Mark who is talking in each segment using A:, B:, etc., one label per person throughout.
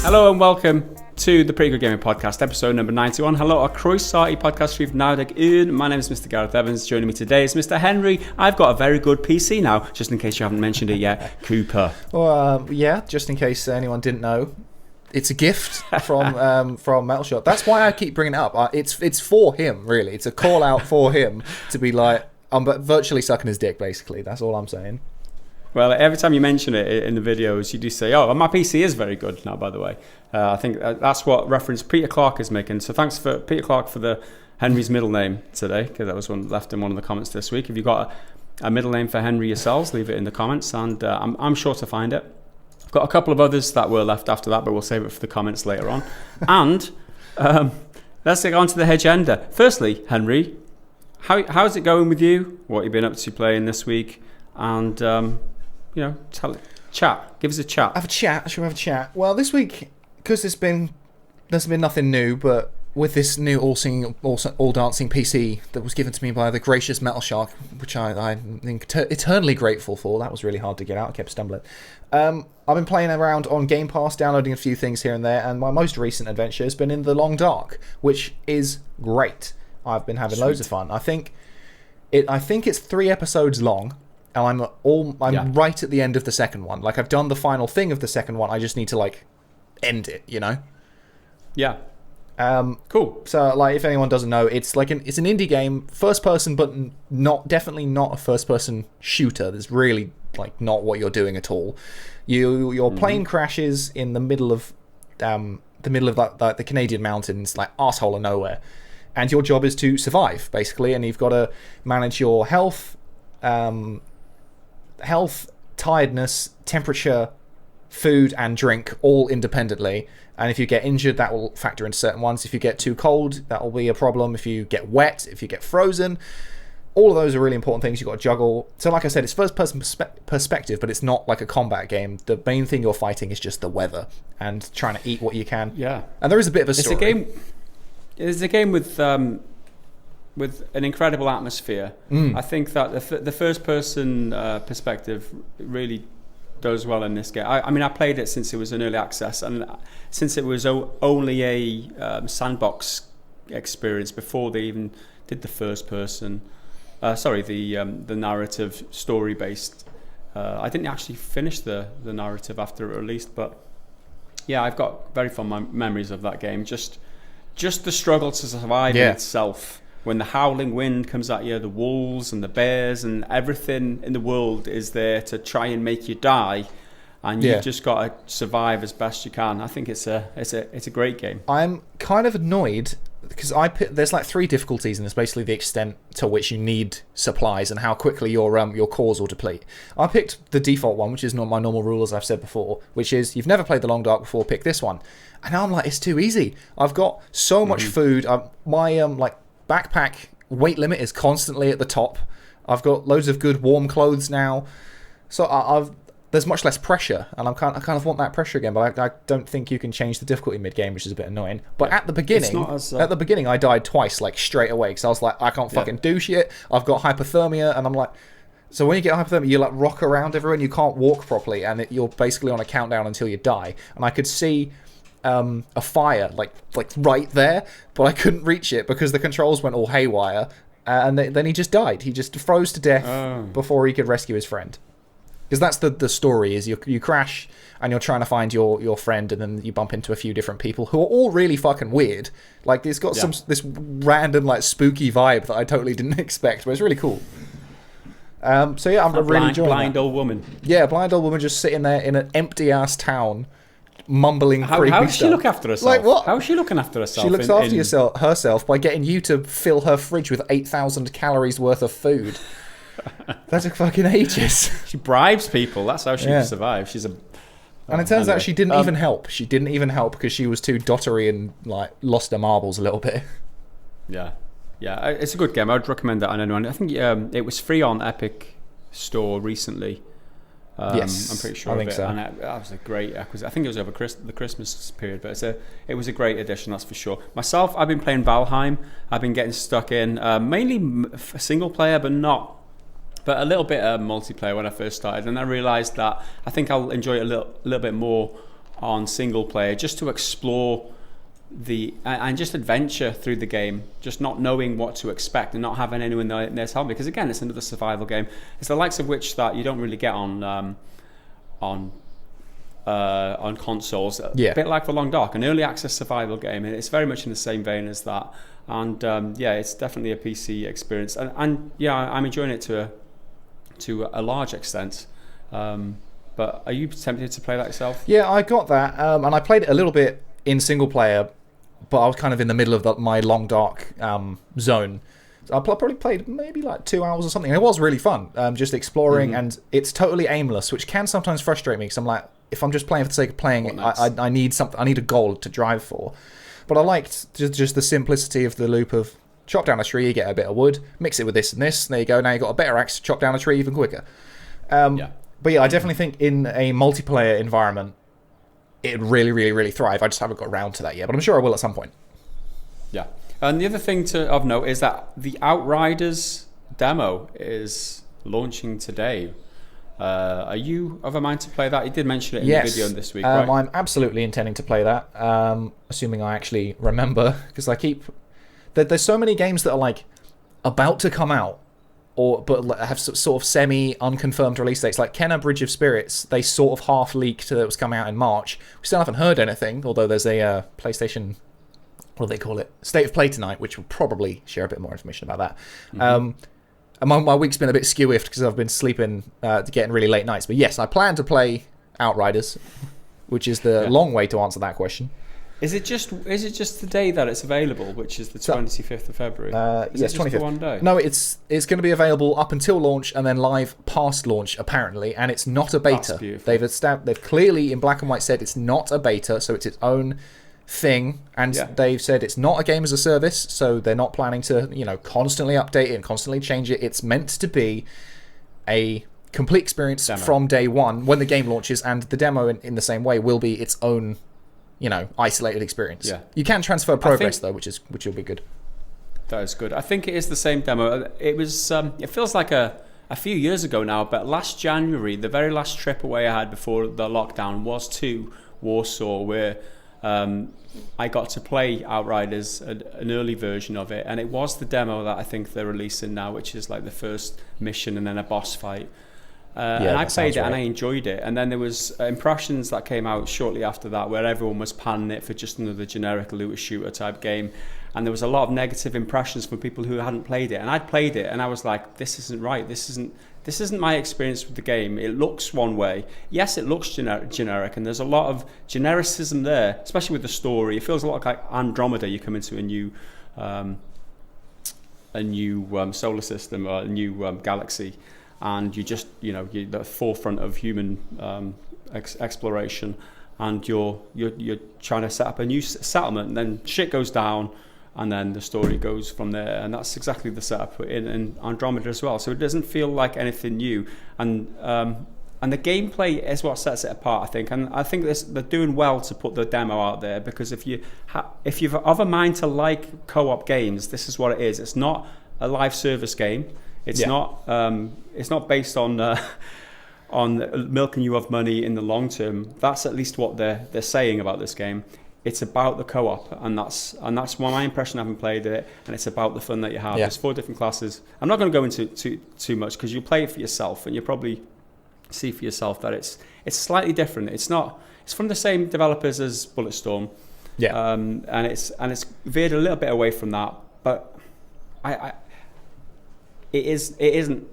A: Hello and welcome to the Pretty Good Gaming Podcast, episode number 91. Hello, our Croissarty podcast with Naudig Un. My name is Mr. Gareth Evans. Joining me today is Mr. Henry. I've got a very good PC now, just in case you haven't mentioned it yet. Cooper.
B: Well, yeah, just in case anyone didn't know. It's a gift from Metal Shot. That's why I keep bringing it up. It's for him, really. It's a call out for him to be like, I'm virtually sucking his dick, basically. That's all I'm saying.
A: Well, every time you mention it in the videos, you do say, oh, my PC is very good now, by the way. I think that's what reference Peter Clark is making. So thanks for Peter Clark for the Henry's middle name today, because that was one left in one of the comments this week. If you've got a middle name for Henry yourselves, leave it in the comments, and I'm sure to find it. I've got a couple of others that were left after that, but we'll save it for the comments later on. And let's get on to the agenda. Firstly, Henry, how's it going with you? What have you been up to playing this week? And chat. Give us a chat.
B: Should we have a chat? Well, this week, because there's been nothing new, but with this new all-dancing PC that was given to me by the gracious Metal Shark, which I'm eternally grateful for. That was really hard to get out. I kept stumbling. I've been playing around on Game Pass, downloading a few things here and there, and my most recent adventure has been in The Long Dark, which is great. I've been having loads of fun. I think it's 3 episodes long. And I'm right at the end of the second one. Like, I've done the final thing of the second one. I just need to, end it, you know?
A: Yeah.
B: Cool. So, if anyone doesn't know, it's an indie game, first person, but definitely not a first person shooter. There's really, not what you're doing at all. Your plane crashes in the middle of the Canadian mountains, arsehole of nowhere. And your job is to survive, basically. And you've got to manage your health, tiredness, temperature, food, and drink all independently. And if you get injured, that will factor into certain ones. If you get too cold, that will be a problem. If you get wet, if you get frozen, all of those are really important things you've got to juggle. So like I said, it's first-person perspective, but it's not like a combat game. The main thing you're fighting is just the weather and trying to eat what you can.
A: Yeah.
B: And there is a bit of a story.
A: It's a game with an incredible atmosphere. I think that the first-person perspective really does well in this game. I played it since it was an early access, and since it was only a sandbox experience before they even did the first-person, the narrative story-based. I didn't actually finish the narrative after it released, but yeah, I've got very fond memories of that game. Just the struggle to survive in itself. When the howling wind comes at you, the wolves and the bears and everything in the world is there to try and make you die, and you've just got to survive as best you can. I think it's a great game. I'm kind of annoyed because there's 3 difficulties, and it's basically the extent to which you need supplies and how quickly your cores will deplete. I picked the default one, which is not my normal rule, as I've said before, which is you've never played The Long Dark before, pick this one. And now I'm like, it's too easy. I've got so much food. My backpack weight limit is constantly at the top. I've got loads of good warm clothes now, so there's much less pressure, and I kind of want that pressure again. But I don't think you can change the difficulty mid game, which is a bit annoying. But at the beginning, I died twice, straight away, because I was like, I can't fucking do shit. I've got hypothermia, and I'm like, so when you get hypothermia, you rock around everywhere, and you can't walk properly, and you're basically on a countdown until you die. And I could see a fire right there, but I couldn't reach it because the controls went all haywire, and then he just died. He just froze to death before he could rescue his friend. Because that's the story, is you crash and you're trying to find your friend, and then you bump into a few different people who are all really fucking weird. It's got this random spooky vibe that I totally didn't expect, but it's really cool. I'm really enjoying blind old woman.
B: Yeah, blind old woman just sitting there in an empty ass town, mumbling creepy stuff.
A: How does she look after herself?
B: What?
A: How is she looking after herself?
B: She looks after herself by getting you to fill her fridge with 8,000 calories worth of food. That took fucking ages.
A: She bribes people. That's how she survives.
B: And it turns out she didn't even help. She didn't even help because she was too dottery and lost her marbles a little bit. Yeah.
A: Yeah, it's a good game. I would recommend that on anyone. I think it was free on Epic Store recently.
B: Yes,
A: I'm pretty sure
B: I think
A: of it.
B: so.
A: And that was a great acquisition. I think it was over the Christmas period, but it was a great addition, that's for sure. Myself, I've been playing Valheim. I've been getting stuck in mainly single player, but a little bit of multiplayer when I first started, and I realised that I think I'll enjoy it a little bit more on single player just to explore and just adventure through the game, just not knowing what to expect and not having anyone there to help me. Because again, it's another survival game. It's the likes of which that you don't really get on consoles. A bit like The Long Dark, an early access survival game, and it's very much in the same vein as that. And it's definitely a PC experience, and I'm enjoying it to a large extent. But are you tempted to play that yourself?
B: Yeah, I got that, and I played it a little bit in single player, but I was kind of in the middle of my Long Dark zone. I probably played maybe like 2 hours or something. It was really fun, just exploring, and it's totally aimless, which can sometimes frustrate me because I'm like, if I'm just playing for the sake of playing, I need something. I need a goal to drive for. But I liked just the simplicity of the loop of chop down a tree, you get a bit of wood, mix it with this and this, and there you go. Now you've got a better axe to chop down a tree even quicker. But yeah, I definitely think in a multiplayer environment, it'd really, really, really thrive. I just haven't got around to that yet, but I'm sure I will at some point.
A: Yeah. And the other thing of note is that the Outriders demo is launching today. Are you of a mind to play that? You did mention it in the video this week, right?
B: I'm absolutely intending to play that, assuming I actually remember, because there's so many games that are like about to come out, but have sort of semi-unconfirmed release dates. Like Kenna Bridge of Spirits, they sort of half leaked that it was coming out in March. We still haven't heard anything, although there's a PlayStation, what do they call it? State of Play tonight, which will probably share a bit more information about that. Mm-hmm. And my week's been a bit skewiffed because I've been sleeping, getting really late nights. But yes, I plan to play Outriders, which is the long way to answer that question.
A: Is it just today that it's available, which is the 25th of February?
B: Yes, 25th.
A: For one day?
B: No, it's going to be available up until launch and then live past launch, apparently. And it's not a beta.
A: That's beautiful.
B: They've clearly in black and white said it's not a beta, so it's its own thing, and they've said it's not a game as a service, so they're not planning to constantly update it and constantly change it. It's meant to be a complete experience from day one when the game launches, and the demo in the same way will be its own isolated experience. You can transfer progress though, which will be good.
A: That is good. I think it is the same demo. It was it feels like a few years ago now, but last January, the very last trip away I had before the lockdown was to Warsaw, where I got to play Outriders, an early version of it, and it was the demo that I think they're releasing now, which is like the first mission and then a boss fight. And I played it and I enjoyed it. And then there was impressions that came out shortly after that where everyone was panning it for just another generic looter shooter type game. And there was a lot of negative impressions from people who hadn't played it. And I'd played it and I was like, this isn't right. This isn't my experience with the game. It looks one way. Yes, it looks generic, and there's a lot of genericism there, especially with the story. It feels a lot like Andromeda. You come into a new solar system or a new galaxy, and you just you're the forefront of human exploration, and you're trying to set up a new settlement, and then shit goes down. And then the story goes from there, and that's exactly the setup in Andromeda as well. So it doesn't feel like anything new, and the gameplay is what sets it apart, I think. And I think they're doing well to put the demo out there, because if you've of a mind to like co-op games, this is what it is. It's not a live service game. It's not based on milking you of money in the long term. That's at least what they're saying about this game. It's about the co-op, and that's my impression. I haven't played it, and it's about the fun that you have. There's 4 different classes. I'm not going to go into too much, because you'll play it for yourself, and you'll probably see for yourself that it's slightly different. It's from the same developers as Bulletstorm, and it's veered a little bit away from that, but it isn't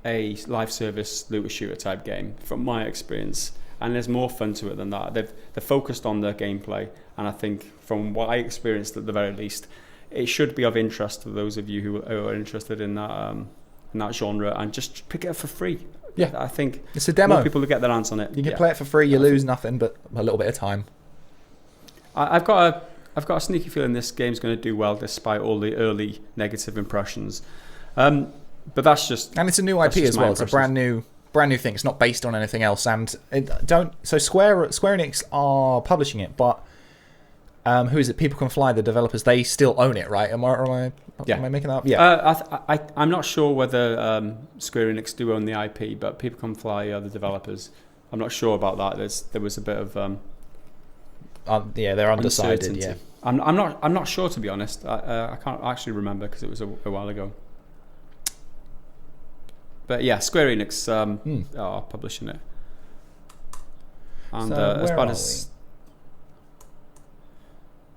A: a live service looter shooter type game from my experience. And there's more fun to it than that. They're focused on the gameplay, and I think from what I experienced at the very least, it should be of interest to those of you who are interested in that genre, and just pick it up for free. Yeah, I think
B: it's a demo.
A: More people will get their hands on it.
B: You can play it for free. You lose nothing, but a little bit of time.
A: I've got a sneaky feeling this game's going to do well, despite all the early negative impressions. But that's just,
B: and it's a new IP as well. It's a brand new thing. It's not based on anything else, and Square Enix are publishing it, but who is it? People Can Fly, the developers, they still own it, right? Am I making that up? Yeah.
A: I'm not sure whether Square Enix do own the IP, but People Can Fly are the developers. I'm not sure about that. There was a bit of
B: they're undecided. Yeah,
A: I'm not sure, to be honest. I can't actually remember because it was a while ago. But yeah, Square Enix are publishing it. And
B: so
A: as bad as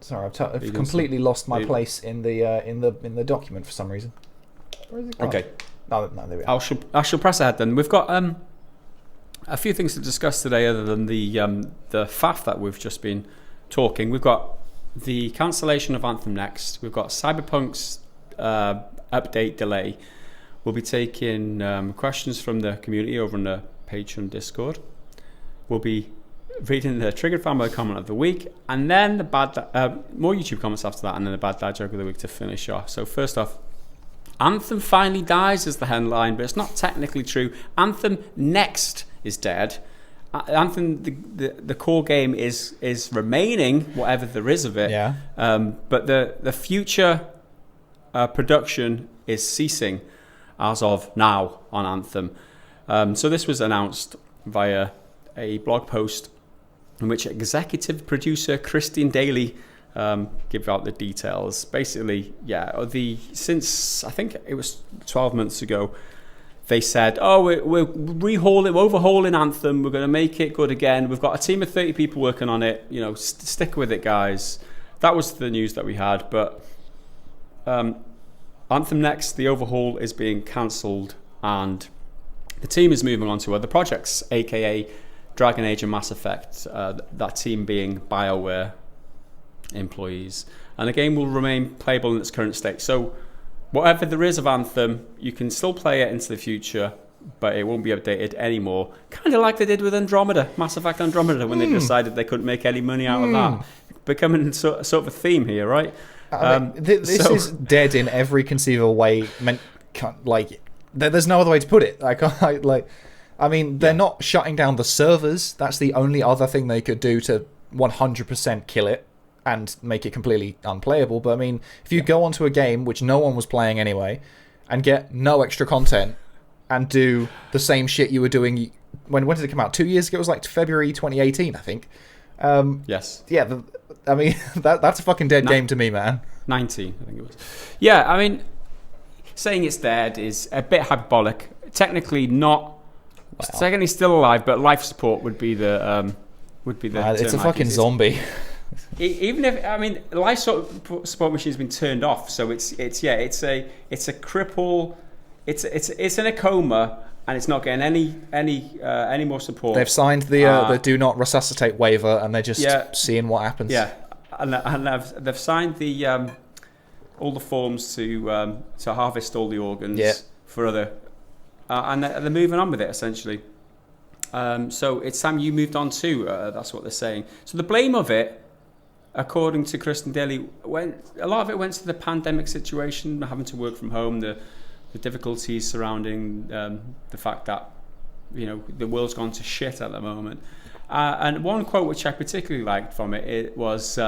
B: sorry, I've completely lost my place in the document for some reason. Where is it gone?
A: Okay.
B: No, there we are.
A: I shall press ahead then. We've got a few things to discuss today, other than the faff that we've just been talking. We've got the cancellation of Anthem next. We've got Cyberpunk's update delay. We'll be taking questions from the community over on the Patreon Discord. We'll be reading the Triggered Fanboy comment of the week, and then the more YouTube comments after that, and then the bad dad joke of the week to finish off. So first off, Anthem finally dies as the headline, but it's not technically true. Anthem next is dead. Anthem, the core game is remaining, whatever there is of it.
B: Yeah.
A: But the future production is ceasing as of now on Anthem. So this was announced via a blog post in which executive producer Christine Daly give out the details. Basically, since I think it was 12 months ago, they said, we're overhauling Anthem. We're going to make it good again. We've got a team of 30 people working on it. Stick with it, guys. That was the news that we had. But Anthem Next, the overhaul is being cancelled, and the team is moving on to other projects, aka Dragon Age and Mass Effect. That team being BioWare employees, and the game will remain playable in its current state. So whatever there is of Anthem, you can still play it into the future, but it won't be updated anymore. Kind of like they did with Andromeda, Mass Effect Andromeda, when they decided they couldn't make any money out of that. Becoming sort of a theme here, right?
B: This is dead in every conceivable way. There's no other way to put it. They're not shutting down the servers. That's the only other thing they could do to 100% kill it and make it completely unplayable. But I mean, if you go onto a game which no one was playing anyway and get no extra content and do the same shit you were doing when did it come out? 2 years ago? It was like February 2018, I think.
A: Yes.
B: Yeah, that's a fucking dead game to me, man.
A: 19, I think it was. Yeah, I mean, saying it's dead is a bit hyperbolic. Technically not. Technically still alive, but life support would be the
B: it's a fucking zombie.
A: Even if life support machine's been turned off, so it's a cripple. It's in a coma, and it's not getting any more support.
B: They've signed the do not resuscitate waiver, and they're just seeing what happens.
A: Yeah, and they've signed the all the forms to harvest all the organs for other, and they're moving on with it essentially. So it's time you moved on too. That's what they're saying. So the blame of it, according to Kristen Daly, a lot of it went to the pandemic situation, having to work from home, the difficulties surrounding the fact that the world's gone to shit at the moment. And one quote which I particularly liked from it was,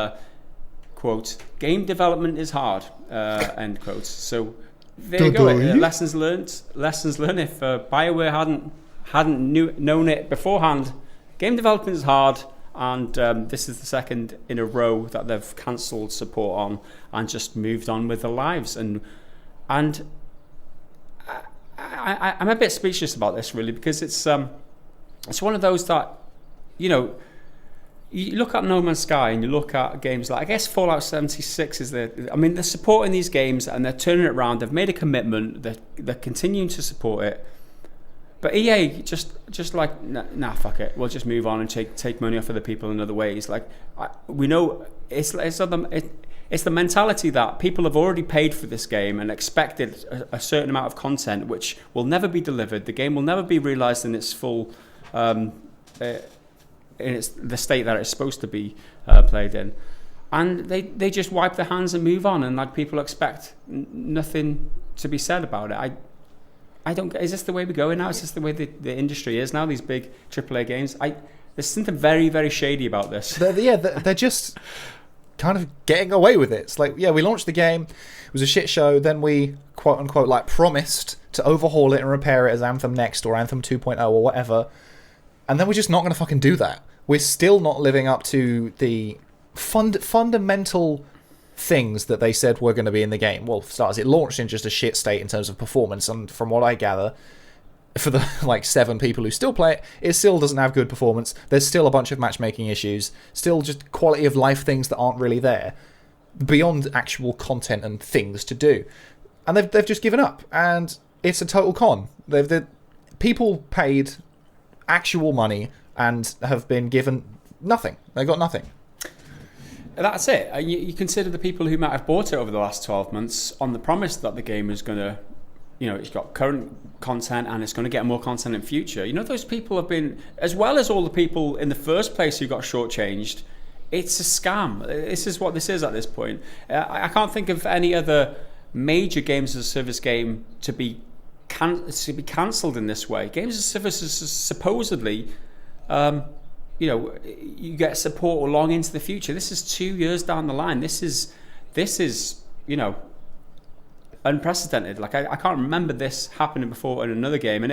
A: quote, "Game development is hard," end quote. So there you go. Lessons learned. If BioWare hadn't known it beforehand, game development is hard. And this is the second in a row that they've cancelled support on and just moved on with their lives. And I'm a bit speechless about this, really, because it's one of those that, you look at No Man's Sky and you look at games like, I guess Fallout 76 is they're supporting these games and they're turning it around. They've made a commitment. They're continuing to support it. But EA just like, nah, fuck it. We'll just move on and take money off other people in other ways. Like, we know it's the mentality that people have already paid for this game and expected a certain amount of content, which will never be delivered. The game will never be realized in its full, the state that it's supposed to be played in. And they just wipe their hands and move on, and like people expect nothing to be said about it. I don't. Is this the way we're going now? Is this the way the industry is now? These big AAA games. There's something very, very shady about this.
B: They're just kind of getting away with it. It's like, we launched the game. It was a shit show. Then we quote unquote promised to overhaul it and repair it as Anthem Next or Anthem 2.0 or whatever. And then we're just not going to fucking do that. We're still not living up to the fundamental things that they said were going to be in the game. Well, for starters, it launched in just a shit state in terms of performance, and from what I gather, for the 7 people who still play it, it still doesn't have good performance. There's still a bunch of matchmaking issues, still just quality of life things that aren't really there, beyond actual content and things to do. And they've just given up, and it's a total con. People paid actual money and have been given nothing. They got nothing.
A: That's it. You consider the people who might have bought it over the last 12 months on the promise that the game is going to, it's got current content and it's going to get more content in future. Those people have been, as well as all the people in the first place who got shortchanged, it's a scam. This is what this is at this point. I can't think of any other major games as a service game to be cancelled in this way. Games as a service is supposedly... you get support long into the future. This is 2 years down the line. This is unprecedented. I can't remember this happening before in another game, and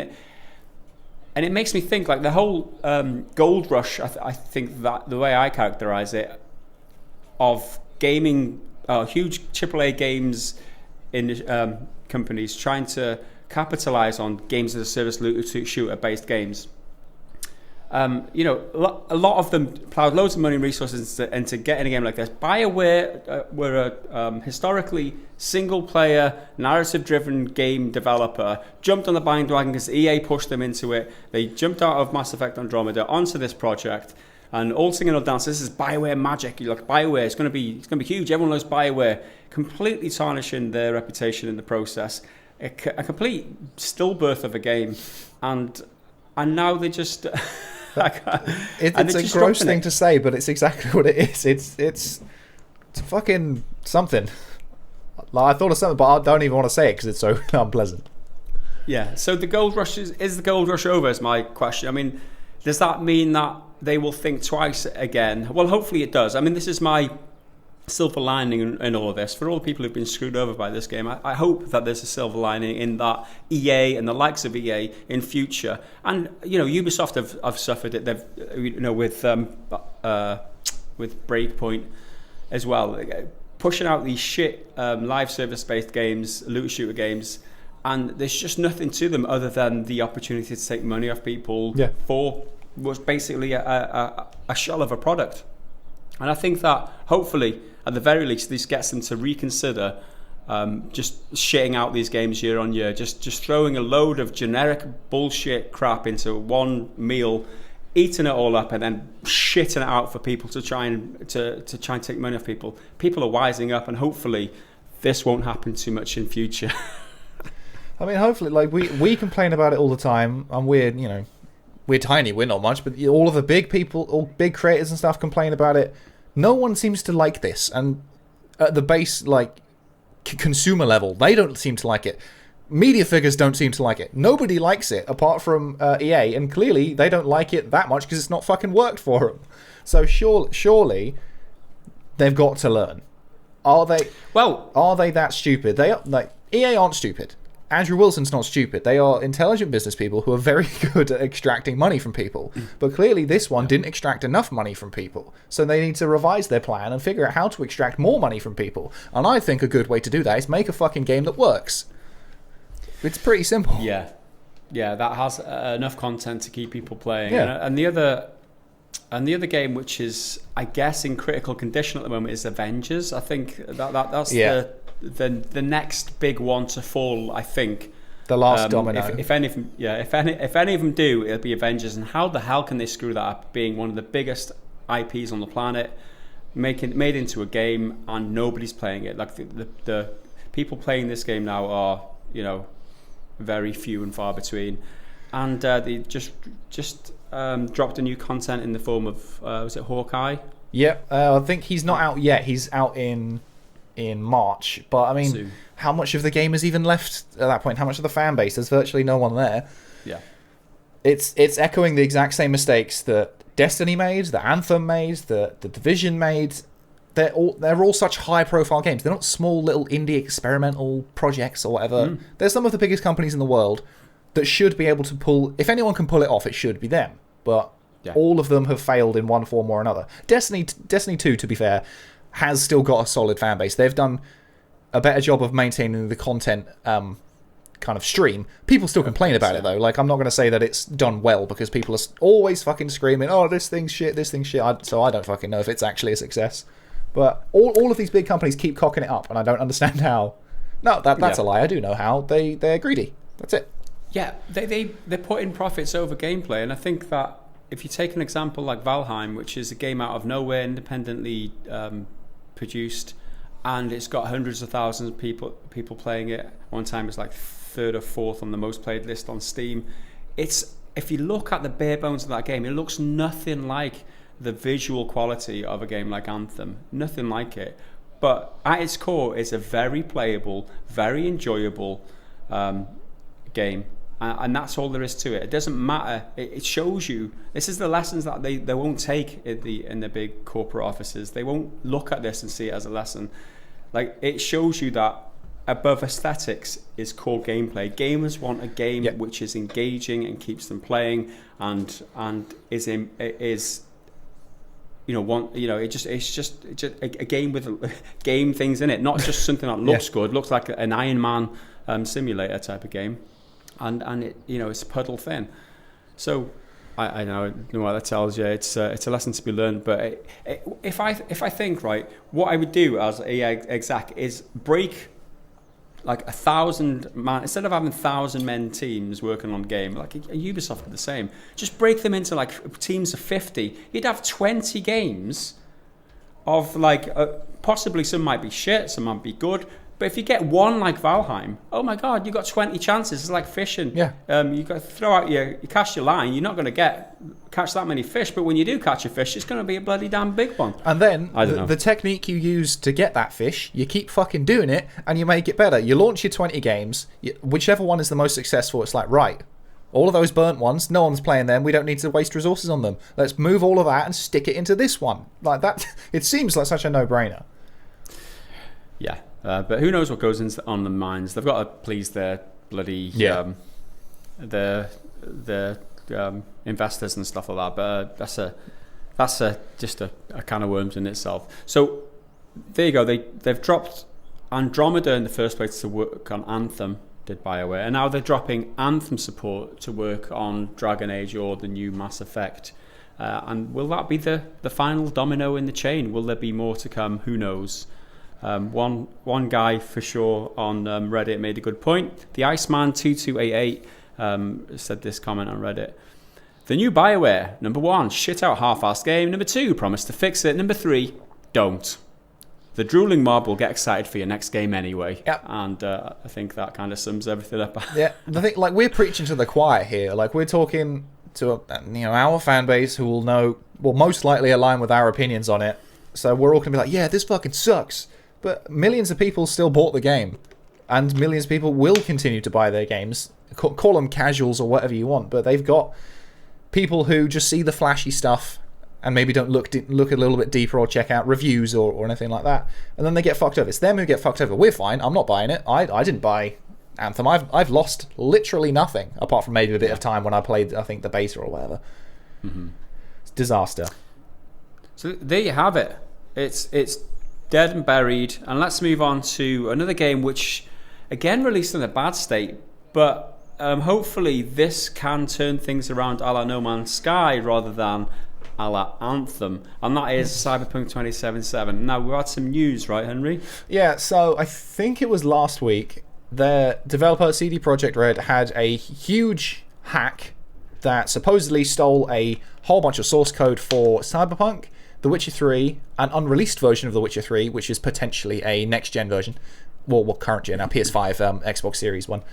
A: it makes me think the whole gold rush. I think that the way I characterize it, of gaming, huge AAA games in companies trying to capitalize on games as a service looter shooter based games. A lot of them plowed loads of money and resources into getting a game like this. BioWare were a historically single-player, narrative-driven game developer, jumped on the bandwagon because EA pushed them into it. They jumped out of Mass Effect Andromeda onto this project, and all singing, all dancing. This is BioWare magic. You look, BioWare, it's going to be huge. Everyone knows BioWare. Completely tarnishing their reputation in the process. A complete stillbirth of a game, and now they just.
B: It's a gross thing to say, but it's exactly what it is. It's fucking something. I thought of something, but I don't even want to say it because it's so unpleasant.
A: Yeah. So the gold rush is the gold rush over? Is my question. I mean, does that mean that they will think twice again? Well, hopefully it does. I mean, this is my silver lining in all of this. For all the people who've been screwed over by this game, I hope that there's a silver lining in that EA and the likes of EA in future. And Ubisoft have suffered it. They've with Breakpoint as well, pushing out these shit live service based games, looter shooter games, and there's just nothing to them other than the opportunity to take money off people for what's basically a shell of a product. And I think that hopefully, at the very least, this gets them to reconsider just shitting out these games year on year, just throwing a load of generic bullshit crap into one meal, eating it all up, and then shitting it out for people to try and take money off people. People are wising up, and hopefully, this won't happen too much in future.
B: I mean, hopefully, we complain about it all the time, and we're tiny, we're not much, but all of the big people, all big creators and stuff complain about it. No one seems to like this, and at the base, consumer level, they don't seem to like it. Media figures don't seem to like it. Nobody likes it, apart from EA, and clearly they don't like it that much because it's not fucking worked for them. So surely they've got to learn. Are they that stupid? EA aren't stupid. Andrew Wilson's not stupid. They are intelligent business people who are very good at extracting money from people. But clearly this one didn't extract enough money from people. So they need to revise their plan and figure out how to extract more money from people. And I think a good way to do that is make a fucking game that works. It's pretty simple.
A: Yeah, that has enough content to keep people playing.
B: Yeah.
A: And the other game, which is, I guess, in critical condition at the moment, is Avengers. I think that's the next big one to fall. I think
B: the last domino.
A: If any of them do, it'll be Avengers. And how the hell can they screw that up? Being one of the biggest IPs on the planet, made into a game, and nobody's playing it. The people playing this game now are very few and far between. And they just dropped a new content in the form of was it Hawkeye?
B: Yeah, I think he's not out yet. He's out in March, but I mean, soon. How much of the game is even left at that point? How much of the fan base? There's virtually no one there.
A: Yeah,
B: it's echoing the exact same mistakes that Destiny made, that Anthem made, that the Division made. They're all such high-profile games. They're not small little indie experimental projects or whatever. They're some of the biggest companies in the world that should be able to pull. If anyone can pull it off, it should be them. but all of them have failed in one form or another. Destiny 2, to be fair, has still got a solid fan base. They've done a better job of maintaining the content kind of stream. People still complain about it, though. Like, I'm not going to say that it's done well, because people are always fucking screaming, oh, this thing's shit. So I don't fucking know if it's actually a success. But all of these big companies keep cocking it up, and I don't understand how. No, that's a lie. I do know how. They're greedy. That's it.
A: Yeah, they're putting profits over gameplay, and I think that if you take an example like Valheim, which is a game out of nowhere, independently produced, and it's got hundreds of thousands of people playing it. One time it's like third or fourth on the most played list on Steam. If you look at the bare bones of that game, it looks nothing like the visual quality of a game like Anthem. Nothing like it. But at its core, it's a very playable, very enjoyable game. And that's all there is to it. It doesn't matter. It shows you. This is the lessons that they won't take in the big corporate offices. They won't look at this and see it as a lesson. Like, it shows you that above aesthetics is core gameplay. Gamers want a game which is engaging and keeps them playing, and it's just a game with game things in it, not just something that looks good. Looks like an Iron Man simulator type of game. And it, it's puddle thin. So I know what that tells you. It's a lesson to be learned. But if I think right, what I would do as a exec is break like 1,000 man, instead of having 1,000 men teams working on a game, like Ubisoft did the same. Just break them into like teams of 50. You'd have 20 games of like possibly some might be shit, some might be good. But if you get one like Valheim, oh my god, you got 20 chances. It's like fishing. Yeah. You got to throw out you cast your line. You're not going to catch that many fish. But when you do catch a fish, it's going to be a bloody damn big one.
B: And then the technique you use to get that fish, you keep fucking doing it, and you make it better. You launch your 20 games. Whichever one is the most successful, it's like, right, all of those burnt ones, no one's playing them. We don't need to waste resources on them. Let's move all of that and stick it into this one. Like that. It seems like such a no-brainer.
A: Yeah. But who knows what goes on the minds? They've got to please their bloody their investors and stuff like that. But that's just a can of worms in itself. So there you go. They've dropped Andromeda in the first place to work on Anthem, did BioWare, and now they're dropping Anthem support to work on Dragon Age or the new Mass Effect. And will that be the final domino in the chain? Will there be more to come? Who knows? One guy for sure on Reddit made a good point. The Iceman2288 said this comment on Reddit. The new BioWare, number 1, shit out half-assed game. Number 2, promise to fix it. Number 3, don't. The drooling mob will get excited for your next game anyway. Yep. And I think that kind of sums everything up.
B: Yeah, I think like we're preaching to the choir here. Like we're talking to our fan base who will most likely align with our opinions on it. So we're all gonna be like, yeah, this fucking sucks. But millions of people still bought the game, and millions of people will continue to buy their games. Call them casuals or whatever you want, but they've got people who just see the flashy stuff and maybe don't look a little bit deeper or check out reviews or anything like that, and then they get fucked over. It's them who get fucked over. We're fine. I'm not buying it. I didn't buy Anthem. I've lost literally nothing apart from maybe a bit of time when I played, I think, the beta or whatever. Mm-hmm. It's disaster.
A: So there you have it. It's dead and buried. And let's move on to another game which again released in a bad state, but hopefully this can turn things around a la No Man's Sky rather than a la Anthem, and that is Cyberpunk 2077. Now we've had some news, right, Henry?
B: Yeah, so I think it was last week the developer CD Projekt Red had a huge hack that supposedly stole a whole bunch of source code for Cyberpunk, The Witcher 3, an unreleased version of The Witcher 3, which is potentially a next-gen version. Well, current gen, now PS5, Xbox Series one.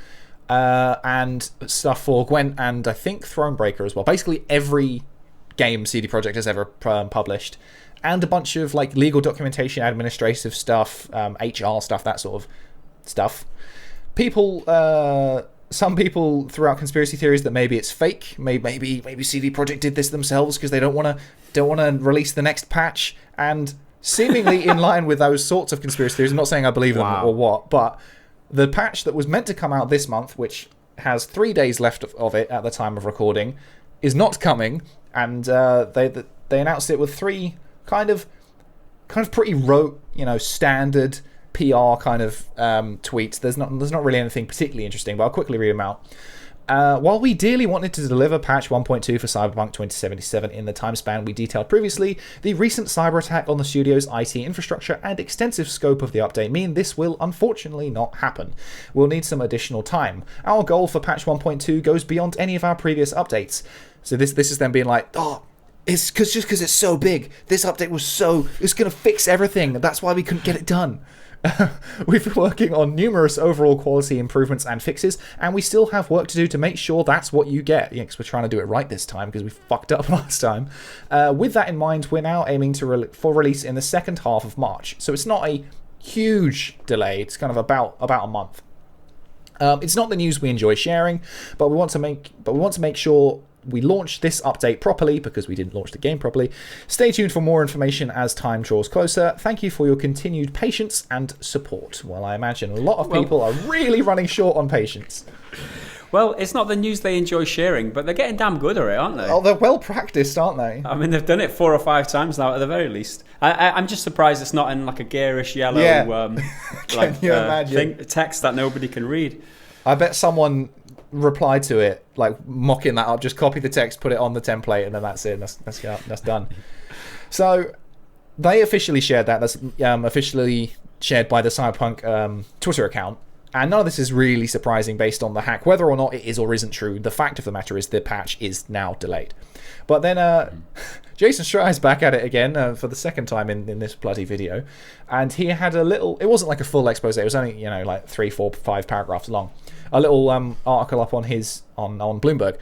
B: And stuff for Gwent and I think Thronebreaker as well. Basically every game CD Projekt has ever published. And a bunch of like legal documentation, administrative stuff, HR stuff, that sort of stuff. Some people threw out conspiracy theories that maybe it's fake. Maybe CD Projekt did this themselves because they don't want to release the next patch. And seemingly in line with those sorts of conspiracy theories, I'm not saying I believe them or what, but the patch that was meant to come out this month, which has 3 days left of it at the time of recording, is not coming, and they announced it with 3 kind of pretty rote, standard PR kind of tweets. There's not really anything particularly interesting, but I'll quickly read them out. While we dearly wanted to deliver patch 1.2 for Cyberpunk 2077 in the time span we detailed previously, the recent cyber attack on the studio's IT infrastructure and extensive scope of the update mean this will unfortunately not happen. We'll need some additional time. Our goal for patch 1.2 goes beyond any of our previous updates. So this is them being like, it's because it's so big. This update it's going to fix everything. That's why we couldn't get it done. We've been working on numerous overall quality improvements and fixes, and we still have work to do to make sure that's what you get. Because we're trying to do it right this time, because we fucked up last time. With that in mind, we're now aiming for release in the second half of March. So it's not a huge delay. It's kind of about a month. It's not the news we enjoy sharing, but we want to make sure we launch this update properly, because we didn't launch the game properly. Stay tuned for more information as time draws closer. Thank you for your continued patience and support. Well, I imagine a lot of people are really running short on patience.
A: Well, it's not the news they enjoy sharing, but they're getting damn good at it, aren't they?
B: Oh, they're well practiced, aren't they?
A: I mean, they've done it 4 or 5 times now, at the very least. I'm just surprised it's not in like a garish yellow
B: Can you imagine?
A: Text that nobody can read.
B: I bet someone replied to it, like mocking that up. Just copy the text, put it on the template, and then that's it. That's done. So they officially shared that. That's officially shared by the Cyberpunk Twitter account. And none of this is really surprising based on the hack. Whether or not it is or isn't true, the fact of the matter is the patch is now delayed. But then Jason Schreier's back at it again for the second time in this bloody video. And he had a little... It wasn't like a full expose. It was only, like 3, 4, 5 paragraphs long. A little article up on Bloomberg.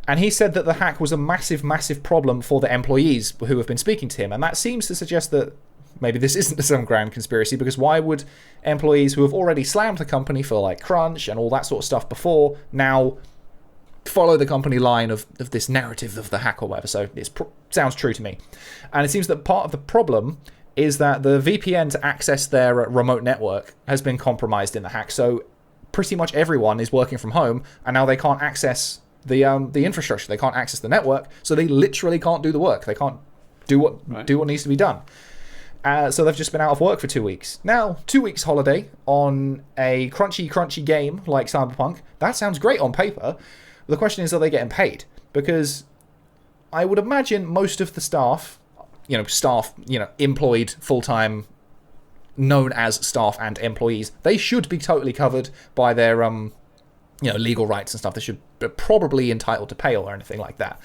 B: And he said that the hack was a massive, massive problem for the employees who have been speaking to him. And that seems to suggest that maybe this isn't some grand conspiracy, because why would employees who have already slammed the company for like crunch and all that sort of stuff before now follow the company line of this narrative of the hack or whatever? So it sounds true to me. And it seems that part of the problem is that the VPN to access their remote network has been compromised in the hack. So pretty much everyone is working from home, and now they can't access the infrastructure. They can't access the network, so they literally can't do the work. They can't do what needs to be done. So they've just been out of work for 2 weeks. Now, 2 weeks holiday on a crunchy game like Cyberpunk, that sounds great on paper. The question is, are they getting paid? Because I would imagine most of the staff, employed full-time, known as staff and employees, they should be totally covered by their legal rights and stuff. They should be probably entitled to pay or anything like that.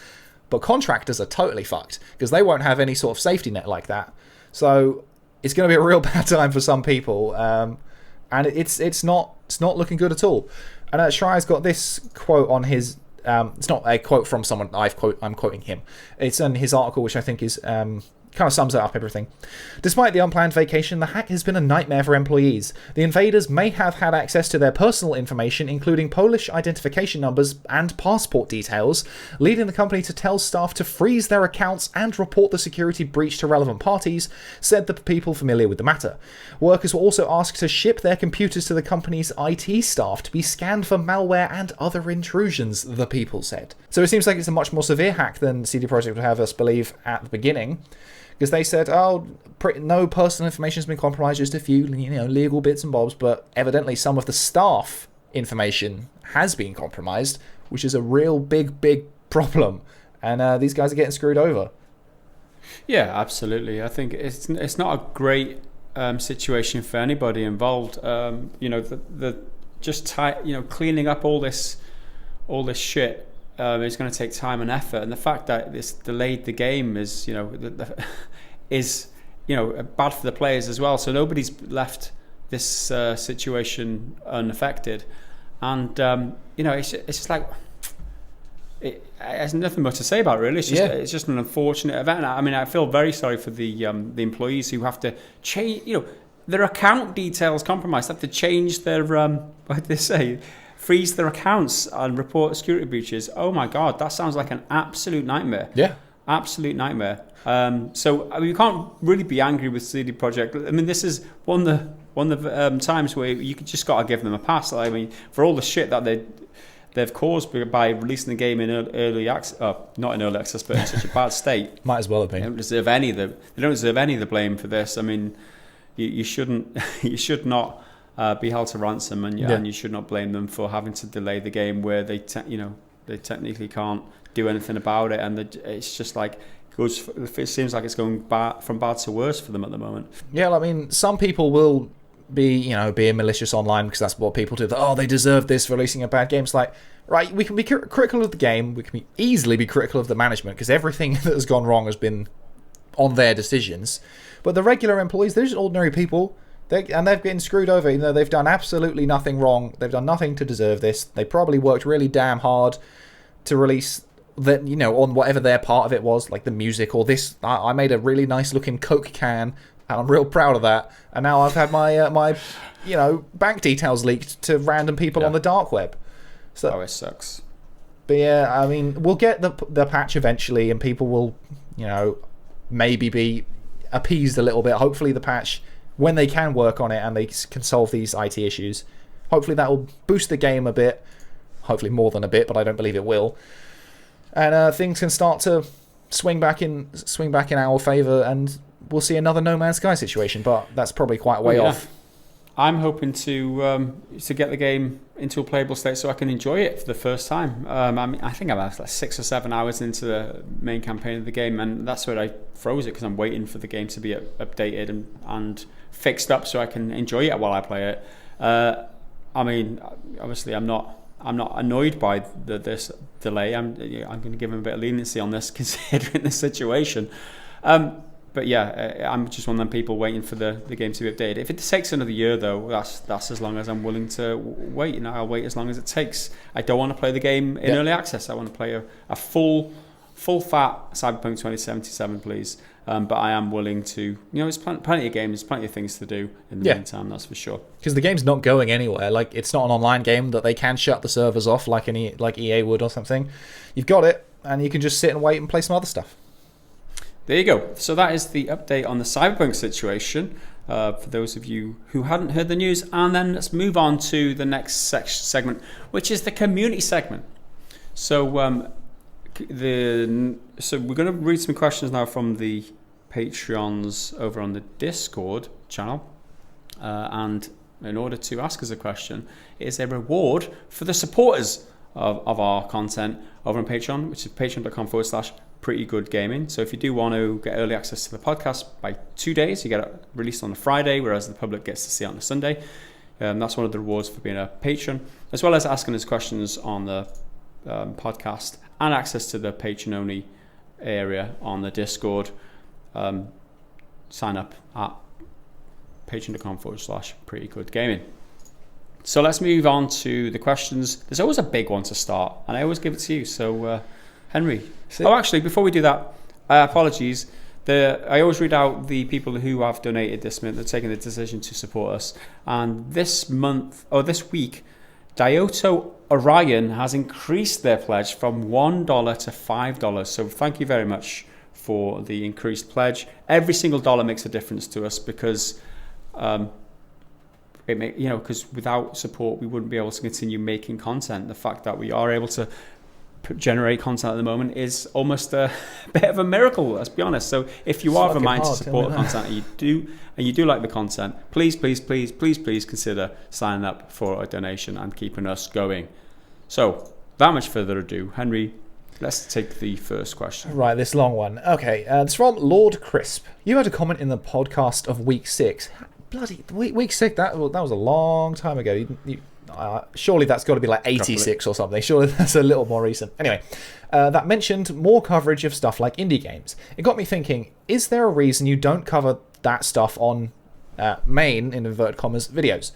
B: But contractors are totally fucked, because they won't have any sort of safety net like that. So it's going to be a real bad time for some people, and it's not looking good at all. And Schreier's got this quote on his. It's not a quote from someone I'm quoting him. It's in his article, which I think is kind of sums up everything. Despite the unplanned vacation, the hack has been a nightmare for employees. The invaders may have had access to their personal information, including Polish identification numbers and passport details, leading the company to tell staff to freeze their accounts and report the security breach to relevant parties, said the people familiar with the matter. Workers were also asked to ship their computers to the company's IT staff to be scanned for malware and other intrusions, the people said. So it seems like it's a much more severe hack than CD Projekt would have us believe at the beginning. Because they said, no personal information has been compromised, just a few legal bits and bobs, but evidently some of the staff information has been compromised, which is a real big, big problem. And these guys are getting screwed over.
A: Yeah, absolutely. I think it's not a great situation for anybody involved. Cleaning up all this shit. It's going to take time and effort, and the fact that this delayed the game is bad for the players as well. So nobody's left this situation unaffected, and it's just like it has nothing much to say about it, really. It's just an unfortunate event. I mean, I feel very sorry for the employees who have to change. Their account details compromised. They have to change their what did they say? Freeze their accounts and report security breaches. Oh my God, that sounds like an absolute nightmare. Yeah, absolute nightmare. We can't really be angry with CD Projekt. I mean, this is one of the times where you just got to give them a pass. I mean, for all the shit that they've caused by releasing the game in early access, not in early access, but in such a bad state.
B: Might as well have been.
A: They don't deserve any of the blame for this. I mean, you shouldn't, you should not be held to ransom, and you should not blame them for having to delay the game where they technically can't do anything about it, and it's just like it seems like it's going from bad to worse for them at the moment.
B: Yeah, I mean, some people will be being malicious online because that's what people do. They deserve this for releasing a bad game. It's like, right, we can be critical of the game, we can easily be critical of the management because everything that has gone wrong has been on their decisions. But the regular employees, they're just ordinary people, and they've been screwed over. They've done absolutely nothing wrong. They've done nothing to deserve this. They probably worked really damn hard to release that, on whatever their part of it was, like the music or this. I made a really nice looking Coke can, and I'm real proud of that. And now I've had my bank details leaked to random people on the dark web. So
A: it sucks.
B: But yeah, I mean, we'll get the patch eventually, and people will, maybe be appeased a little bit. Hopefully the patch, when they can work on it and they can solve these IT issues, hopefully that will boost the game a bit. Hopefully more than a bit, but I don't believe it will. And things can start to swing back in our favour, and we'll see another No Man's Sky situation. But that's probably quite a way off.
A: I'm hoping to get the game into a playable state so I can enjoy it for the first time. I think I'm like 6 or 7 hours into the main campaign of the game, and that's where I froze it because I'm waiting for the game to be updated and fixed up so I can enjoy it while I play it. I mean, obviously, I'm not annoyed by this delay. I'm going to give him a bit of leniency on this considering the situation. But yeah, I'm just one of them people waiting for the game to be updated. If it takes another year, though, that's as long as I'm willing to wait. I'll wait as long as it takes. I don't want to play the game in early access. I want to play a full fat Cyberpunk 2077, please. But I am willing to. There's plenty of games, plenty of things to do in the meantime. That's for sure. Because
B: the game's not going anywhere. Like, it's not an online game that they can shut the servers off like EA would or something. You've got it, and you can just sit and wait and play some other stuff.
A: There you go. So that is the update on the Cyberpunk situation for those of you who hadn't heard the news. And then let's move on to the next segment, which is the community segment. So we're going to read some questions now from the Patreons over on the Discord channel. And in order to ask us a question, it is a reward for the supporters of our content over on Patreon, which is patreon.com/prettygoodgaming. So if you do want to get early access to the podcast by 2 days, you get it released on a Friday, whereas the public gets to see it on a Sunday. That's one of the rewards for being a patron, as well as asking us questions on the podcast and access to the patron-only area on the Discord. Sign up at patreon.com/prettygoodgaming. So let's move on to the questions. There's always a big one to start, and I always give it to you. So, Henry. Actually, before we do that, apologies. I always read out the people who have donated this month, they're taking the decision to support us. And this week, Dioto Orion has increased their pledge from $1 to $5. So thank you very much for the increased pledge. Every single dollar makes a difference to us because because without support we wouldn't be able to continue making content. The fact that we are able to generate content at the moment is almost a bit of a miracle, let's be honest. So if you are of a mind to support content and you do like the content, please consider signing up for a donation and keeping us going. So without much further ado, Henry, let's take the first question.
B: Right, this long one. Okay, it's from Lord Crisp. You had a comment in the podcast of week 6. Bloody week 6, that was a long time ago. Surely that's got to be like 86 or something. Surely that's a little more recent. Anyway, that mentioned more coverage of stuff like indie games. It got me thinking, is there a reason you don't cover that stuff on main, in inverted commas, videos?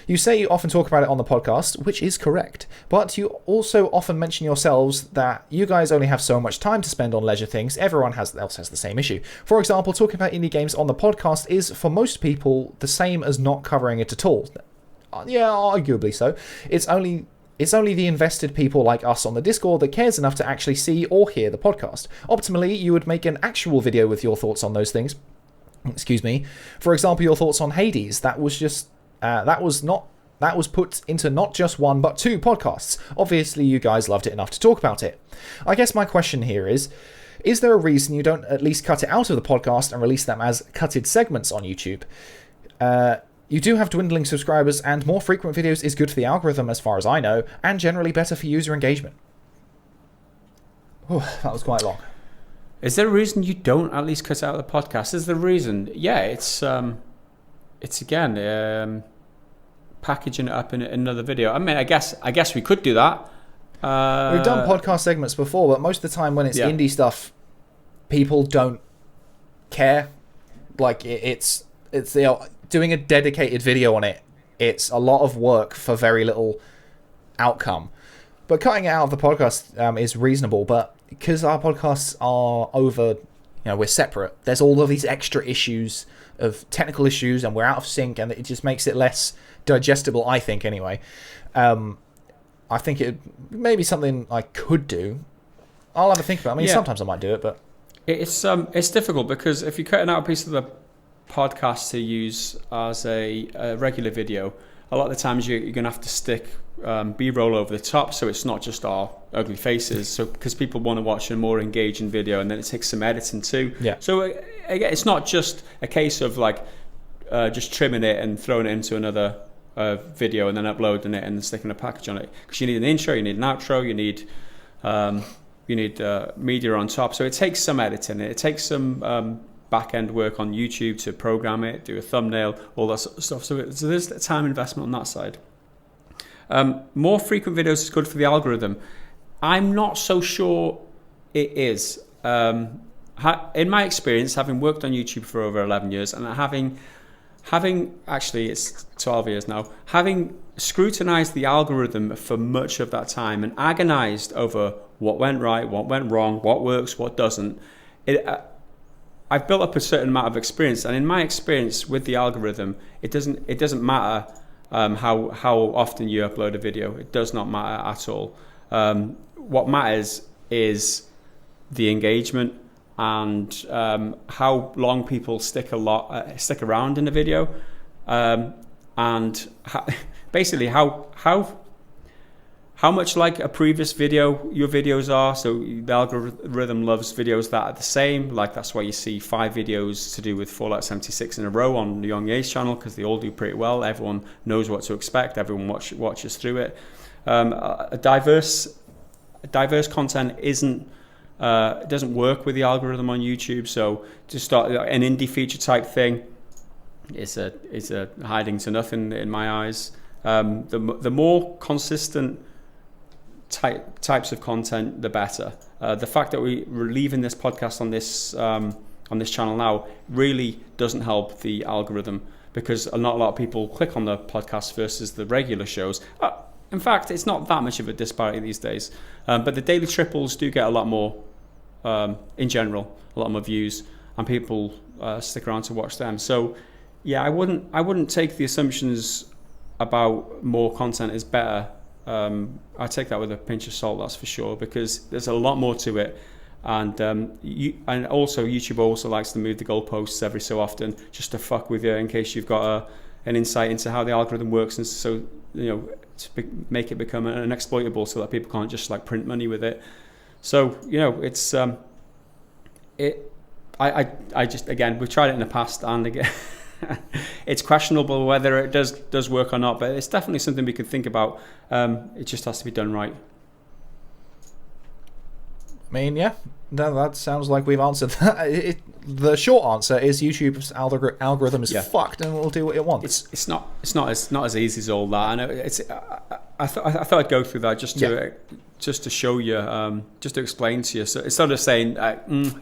B: You say you often talk about it on the podcast, which is correct, but you also often mention yourselves that you guys only have so much time to spend on leisure things. Everyone else has the same issue. For example, talking about indie games on the podcast is, for most people, the same as not covering it at all. Yeah, arguably so. It's only the invested people like us on the Discord that cares enough to actually see or hear the podcast. Optimally, you would make an actual video with your thoughts on those things. Excuse me. For example, your thoughts on Hades. That was that was put into not just one but two podcasts. Obviously, you guys loved it enough to talk about it. I guess my question here is there a reason you don't at least cut it out of the podcast and release them as cutted segments on YouTube? You do have dwindling subscribers, and more frequent videos is good for the algorithm as far as I know, and generally better for user engagement. Oh, that was quite long.
A: Is there a reason you don't at least cut out the podcast? Is there a reason? Yeah, it's again packaging it up in another video. I mean, I guess we could do that.
B: We've done podcast segments before, but most of the time when it's indie stuff, people don't care. Like it's doing a dedicated video on it. It's a lot of work for very little outcome. But cutting it out of the podcast is reasonable. But because our podcasts are over, we're separate. There's all of these extra issues of technical issues, and we're out of sync, and it just makes it less digestible. I think anyway. I think it may be something I could do. I'll have a think about it. I mean, sometimes I might do it, but
A: it's difficult because if you're cutting out a piece of the podcast to use as a regular video, a lot of the times you're going to have to stick B-roll over the top, so it's not just our ugly faces. So because people want to watch a more engaging video, and then it takes some editing too.
B: Yeah.
A: So again, it's not just a case of like just trimming it and throwing it into another video and then uploading it and sticking a package on it, because you need an intro, you need an outro, you need media on top. So it takes some editing, it takes some back-end work on YouTube to program it, do a thumbnail, all that sort of stuff. So there's a time investment on that side. More frequent videos is good for the algorithm. I'm not so sure it is. In my experience, having worked on YouTube for over 11 years and having actually it's 12 years now, having scrutinized the algorithm for much of that time and agonized over what went right, what went wrong, what works, what doesn't, I've built up a certain amount of experience, and in my experience with the algorithm, it doesn't matter how often you upload a video. It does not matter at all. What matters is the engagement and how long people stick around in a video, and basically how much like a previous video your videos are. So the algorithm loves videos that are the same. Like that's why you see 5 videos to do with Fallout 76 in a row on the Young Ye's channel, because they all do pretty well. Everyone knows what to expect. Everyone watches through it. A diverse content doesn't work with the algorithm on YouTube. So to start an indie feature type thing is a hiding to nothing in my eyes. The more consistent types of content, the better. The fact that we're leaving this podcast on this channel now really doesn't help the algorithm, because not a lot of people click on the podcast versus the regular shows. In fact, it's not that much of a disparity these days, but the daily triples do get a lot more, in general, a lot more views, and people stick around to watch them. So yeah, I wouldn't take the assumptions about more content is better. I take that with a pinch of salt, that's for sure, because there's a lot more to it, and also YouTube also likes to move the goalposts every so often just to fuck with you, in case you've got an insight into how the algorithm works, and so to make it become an exploitable, so that people can't just like print money with it. So it's I just, again, we've tried it in the past, and again it's questionable whether it does work or not, but it's definitely something we could think about. It just has to be done right.
B: I mean, yeah, that sounds like we've answered that. The short answer is YouTube's algorithm is fucked, and will do what it wants.
A: It's not as easy as all that. I know I thought I'd go through that just to show you, just to explain to you. So instead of saying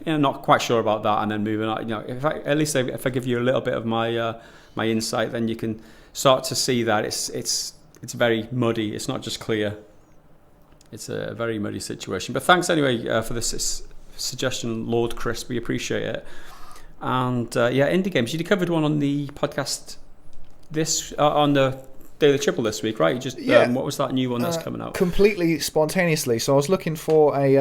A: not quite sure about that and then moving on, if I give you a little bit of my insight, then you can start to see that it's very muddy. It's not just clear. It's a very muddy situation. But thanks anyway for this suggestion, Lord Chris. We appreciate it. And indie games. You covered one on the podcast on the Daily Triple this week, right? You just what was that new one that's coming out?
B: Completely spontaneously. So I was looking for a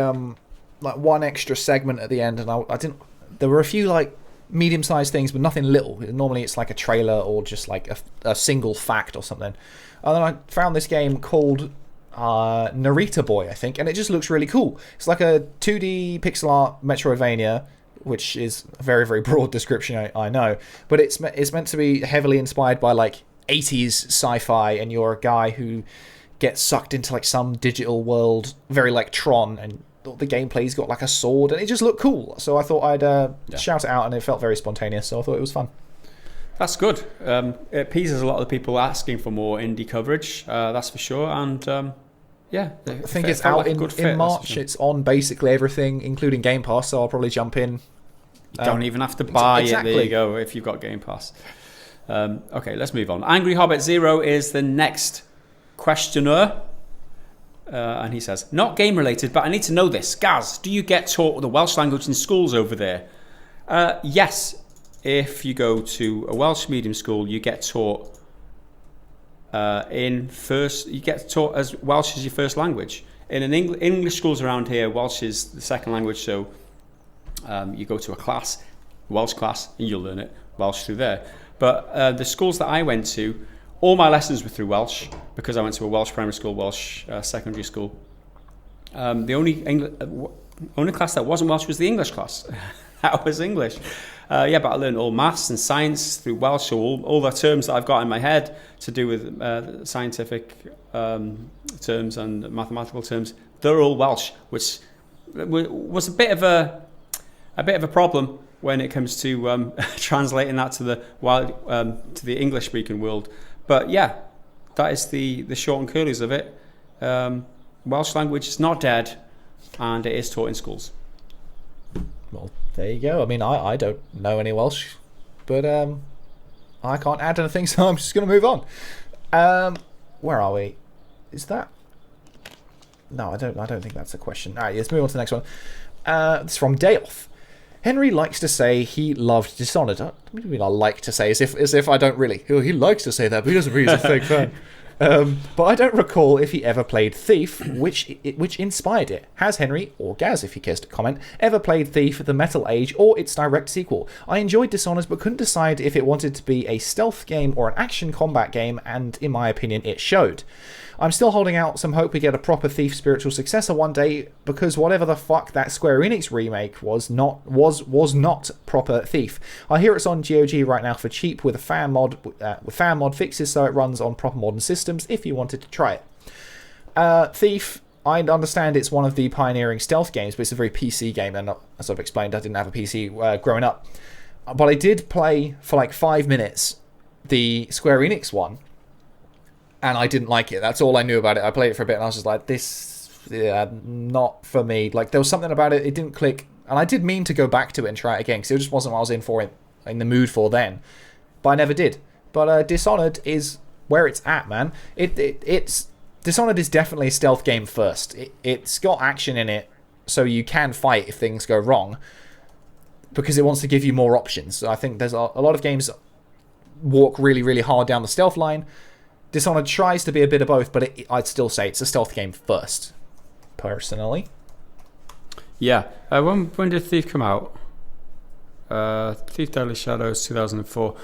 B: one extra segment at the end, and I didn't. There were a few like medium-sized things, but nothing little. Normally it's like a trailer or just like a single fact or something. And then I found this game called Narita Boy, I think, and it just looks really cool. It's like a 2D pixel art Metroidvania, which is a very, very broad description, I know, but it's meant to be heavily inspired by like 80s sci-fi, and you're a guy who gets sucked into like some digital world, very like Tron, and the gameplay's got like a sword, and it just looked cool. So I thought I'd shout it out, and it felt very spontaneous, so I thought it was fun.
A: That's good. It appeases a lot of the people asking for more indie coverage, that's for sure. And I
B: think it's out in March. It's on basically everything, including Game Pass, so I'll probably jump in.
A: You don't even have to buy it. There you go, if you've got Game Pass. Okay, let's move on. Angry Hobbit Zero is the next questioner. And he says, not game related, but I need to know this. Gaz, do you get taught the Welsh language in schools over there? Yes. If you go to a Welsh medium school, you get taught you get taught as Welsh as your first language. In English schools around here, Welsh is the second language, so you go to a class, Welsh class, and you'll learn it Welsh through there. But the schools that I went to, all my lessons were through Welsh, because I went to a Welsh primary school, Welsh secondary school. The only class that wasn't Welsh was the English class. That was English. But I learned all maths and science through Welsh, so all the terms that I've got in my head to do with scientific terms and mathematical terms, they're all Welsh, which was a bit of a problem when it comes to translating that to the English speaking world. But yeah, that is the short and curlies of it. Welsh language is not dead, and it is taught in schools.
B: Well, there you go. I mean, I don't know any Welsh, but I can't add anything, so I'm just going to move on. Where are we? Is that? No, I don't think that's a question. All right, let's move on to the next one. It's from Dayoff. Henry likes to say he loved Dishonored. I mean, I like to say as if I don't really. He likes to say that, but he doesn't really. He's a fake fan. But I don't recall if he ever played Thief, which inspired it. Has Henry, or Gaz if he cares to comment, ever played Thief, the Metal Age, or its direct sequel? I enjoyed Dishonored, but couldn't decide if it wanted to be a stealth game or an action combat game, and in my opinion it showed. I'm still holding out some hope we get a proper Thief spiritual successor one day, because whatever the fuck that Square Enix remake was not proper Thief. I hear it's on GOG right now for cheap with fan mod fixes, so it runs on proper modern systems if you wanted to try it. Thief, I understand it's one of the pioneering stealth games, but it's a very PC game, and as I've explained, I didn't have a PC growing up. But I did play for like 5 minutes the Square Enix one, and I didn't like it. That's all I knew about it. I played it for a bit, and I was just like, not for me. Like, there was something about it, it didn't click. And I did mean to go back to it and try it again, because it just wasn't what I was in the mood for then. But I never did. But Dishonored is where it's at, man. It's Dishonored is definitely a stealth game first. It's got action in it, so you can fight if things go wrong, because it wants to give you more options. So I think there's a lot of games that walk really, really hard down the stealth line. Dishonored tries to be a bit of both, but I'd still say it's a stealth game first, personally.
A: Yeah. When did Thief come out? Thief Deadly Shadows 2004.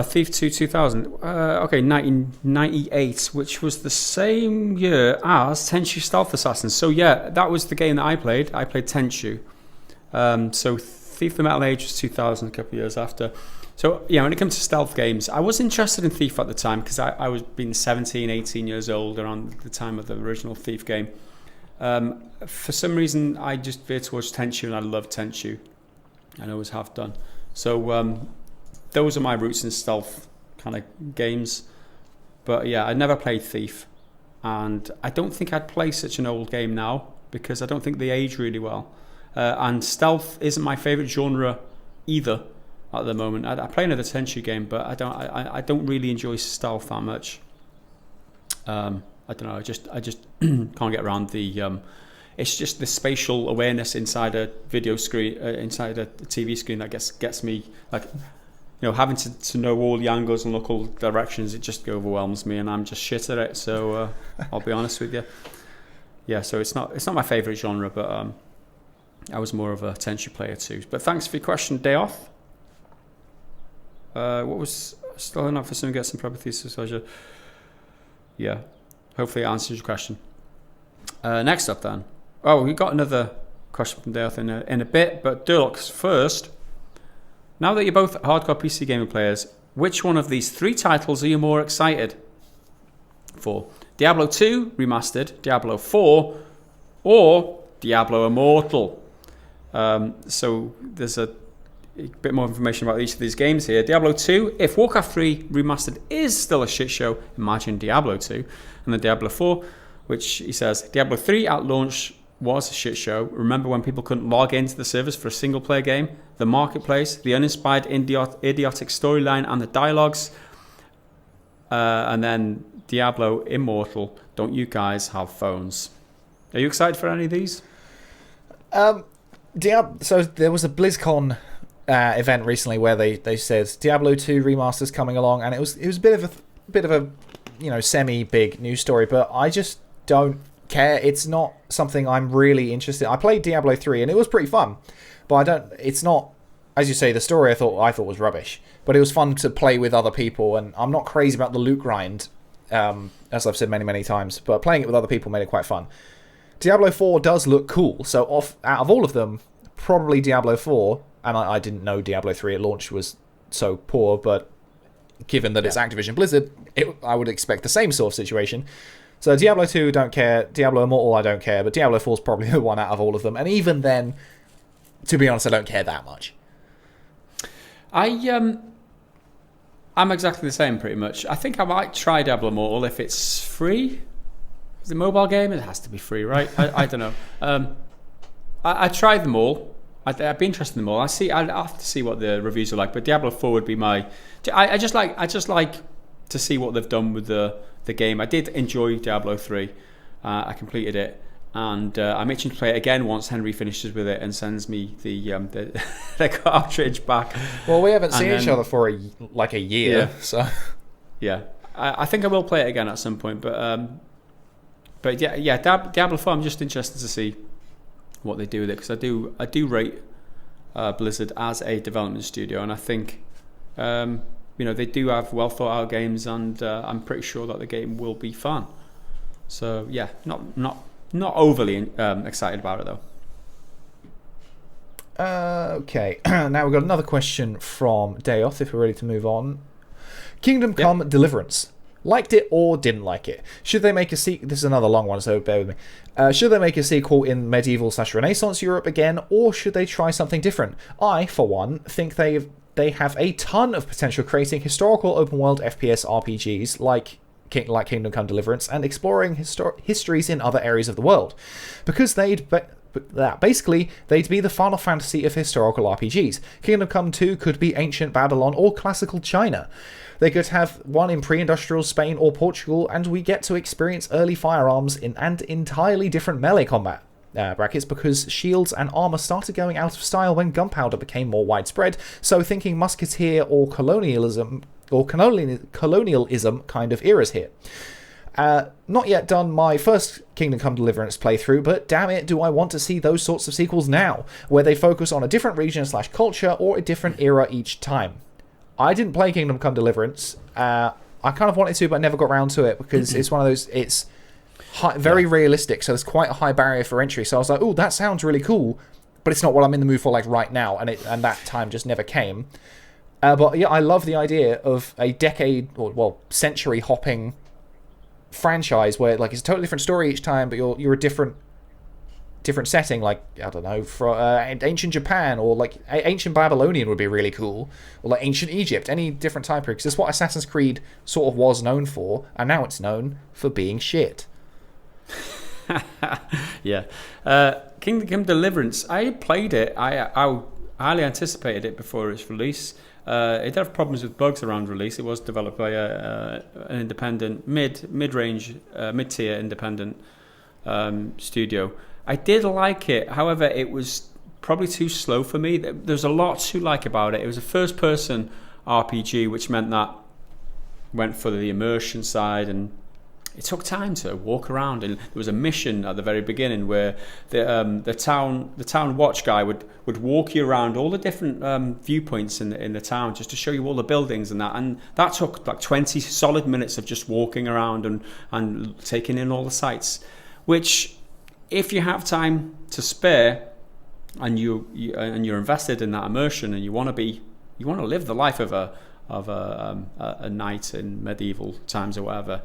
A: Thief 2 2000. 1998, which was the same year as Tenchu Stealth Assassins. So yeah, that was the game that I played. I played Tenchu. So Thief the Metal Age was 2000, a couple of years after. So, yeah, when it comes to stealth games, I was interested in Thief at the time, because I was being 17, 18 years old around the time of the original Thief game. For some reason, I just veered towards Tenchu, and I love Tenchu. I always have done. So, those are my roots in stealth kind of games. But, yeah, I never played Thief. And I don't think I'd play such an old game now, because I don't think they age really well. And stealth isn't my favourite genre either. At the moment, I play another Tenchu game, but I don't really enjoy stealth that much. I don't know. I just can't get around the. It's just the spatial awareness inside a video screen, inside a TV screen that gets me, like, having to know all the angles and look all directions. It just overwhelms me, and I'm just shit at it. So I'll be honest with you. Yeah. So it's not my favorite genre, but I was more of a Tenchu player too. But thanks for your question, Dayoth. What was still enough for some get some proper thesis pleasure? Yeah, hopefully it answers your question. Next up then. Oh, we got another question from Dayoth in a bit, but Durlox first. Now that you're both hardcore PC gaming players, which one of these 3 titles are you more excited for? Diablo 2 Remastered, Diablo 4, or Diablo Immortal? So there's a bit more information about each of these games here. Diablo 2, if Warcraft 3 Remastered is still a shit show, imagine Diablo 2. And then Diablo 4, which he says, Diablo 3 at launch was a shit show. Remember when people couldn't log into the servers for a single player game? The marketplace, the uninspired idiotic storyline and the dialogues. And then Diablo Immortal, don't you guys have phones? Are you excited for any of these? So
B: there was a BlizzCon event recently where they said Diablo 2 Remaster's coming along, and it was a bit of a semi big news story, but I just don't care. It's not something I'm really interested in. I played Diablo 3 and it was pretty fun, but it's not, as you say, the story I thought was rubbish, but it was fun to play with other people, and I'm not crazy about the loot grind, as I've said many times, but playing it with other people made it quite fun. Diablo 4 does look cool, so out of all of them, probably Diablo 4, and I didn't know Diablo 3 at launch was so poor, but given that it's Activision Blizzard, I would expect the same sort of situation. So Diablo 2, don't care. Diablo Immortal, I don't care. But Diablo 4 is probably the one out of all of them. And even then, to be honest, I don't care that much.
A: I'm exactly the same, pretty much. I think I might try Diablo Immortal if it's free. It's a mobile game. It has to be free, right? I don't know. I tried them all. I'd be interested in them all. I'd have to see what the reviews are like. But Diablo 4 would be my... I just like to see what they've done with the game. I did enjoy Diablo 3. I completed it, and I'm itching to play it again once Henry finishes with it and sends me the cartridge back.
B: Well, we haven't seen each other for a year, so
A: yeah. I think I will play it again at some point, but Diablo 4. I'm just interested to see what they do with it, because I do rate Blizzard as a development studio, and I think. They do have well thought out games, and I'm pretty sure that the game will be fun. So yeah, not overly excited about it though.
B: Okay, now we've got another question from Dayoth, if we're ready to move on. Kingdom Come Deliverance. Liked it or didn't like it? Should they make a sequel? This is another long one, so bear with me. Should they make a sequel in medieval/Renaissance Europe again, or should they try something different? I, for one, think they have a ton of potential creating historical open-world FPS RPGs like Kingdom Come Deliverance and exploring histories in other areas of the world, because they'd be the Final Fantasy of historical RPGs. Kingdom Come 2 could be ancient Babylon or classical China. They could have one in pre-industrial Spain or Portugal, and we get to experience early firearms and entirely different melee combat. Brackets, because shields and armor started going out of style when gunpowder became more widespread, so thinking musketeer or colonialism kind of eras here. Not yet done my first Kingdom Come Deliverance playthrough, but damn it, do I want to see those sorts of sequels now, where they focus on a different region/culture or a different era each time. I didn't play Kingdom Come Deliverance. I kind of wanted to, but never got around to it, because it's one of those... It's very realistic, so there's quite a high barrier for entry. So I was like, oh, that sounds really cool, but it's not what I'm in the mood for right now, and that time just never came. But yeah, I love the idea of a decade or century hopping franchise where it's a totally different story each time, but you're a different setting, I don't know, for ancient Japan, or ancient Babylonian would be really cool, or ancient Egypt, any different time period, because it's what Assassin's Creed sort of was known for, and now it's known for being shit.
A: Yeah. Kingdom Come Deliverance, I played it. I highly anticipated it before its release. It did have problems with bugs around release. It was developed by an independent mid-range mid-tier independent studio. I did like it, however it was probably too slow for me. There's a lot to like about it. It was a first person RPG, which meant that went for the immersion side, and it took time to walk around, and there was a mission at the very beginning where the town watch guy would walk you around all the different viewpoints in the town, just to show you all the buildings and that took like 20 solid minutes of just walking around and taking in all the sights, which, if you have time to spare and you're invested in that immersion, and you want to live the life of a knight in medieval times or whatever,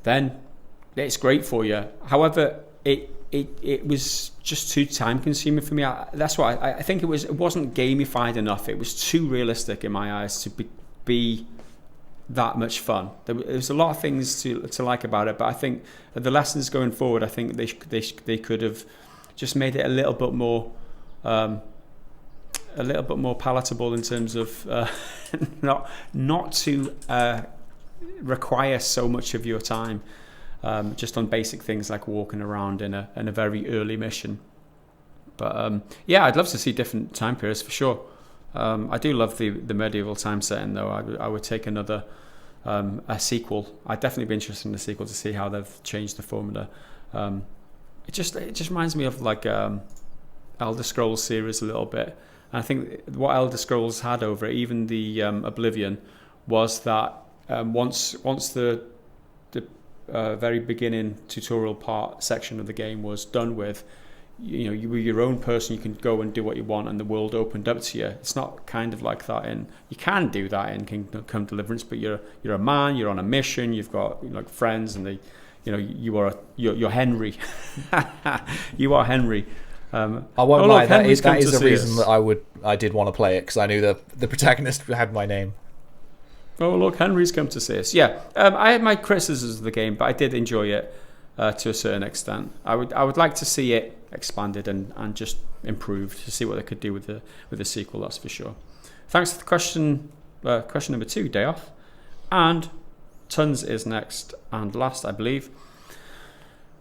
A: then it's great for you. However, it was just too time consuming for me. That's why I think it wasn't gamified enough. It was too realistic in my eyes to be that much fun. There was a lot of things to like about it, but I think the lessons going forward, I think they could have just made it a little bit more palatable in terms of not to require so much of your time, just on basic things like walking around in a very early mission. But I'd love to see different time periods for sure. I do love the medieval time setting though. I would take another a sequel. I'd definitely be interested in the sequel to see how they've changed the formula. It just reminds me of like Elder Scrolls series a little bit. And I think what Elder Scrolls had over it, even the Oblivion, was that once the very beginning tutorial section of the game was done with, you were your own person. You can go and do what you want, and the world opened up to you. It's not kind of like that you can do that in Kingdom Come Deliverance, but you're a man. You're on a mission. You've got like friends, and you're Henry. You are Henry.
B: I won't lie. That is the reason that I did want to play it, because I knew the protagonist had my name.
A: Oh look, Henry's come to see us. Yeah, I had my criticisms of the game, but I did enjoy it to a certain extent. I would like to see it expanded and just improved, to see what they could do with the sequel. That's for sure. Thanks for the question number 2, Day Off, and Tons is next and last, I believe.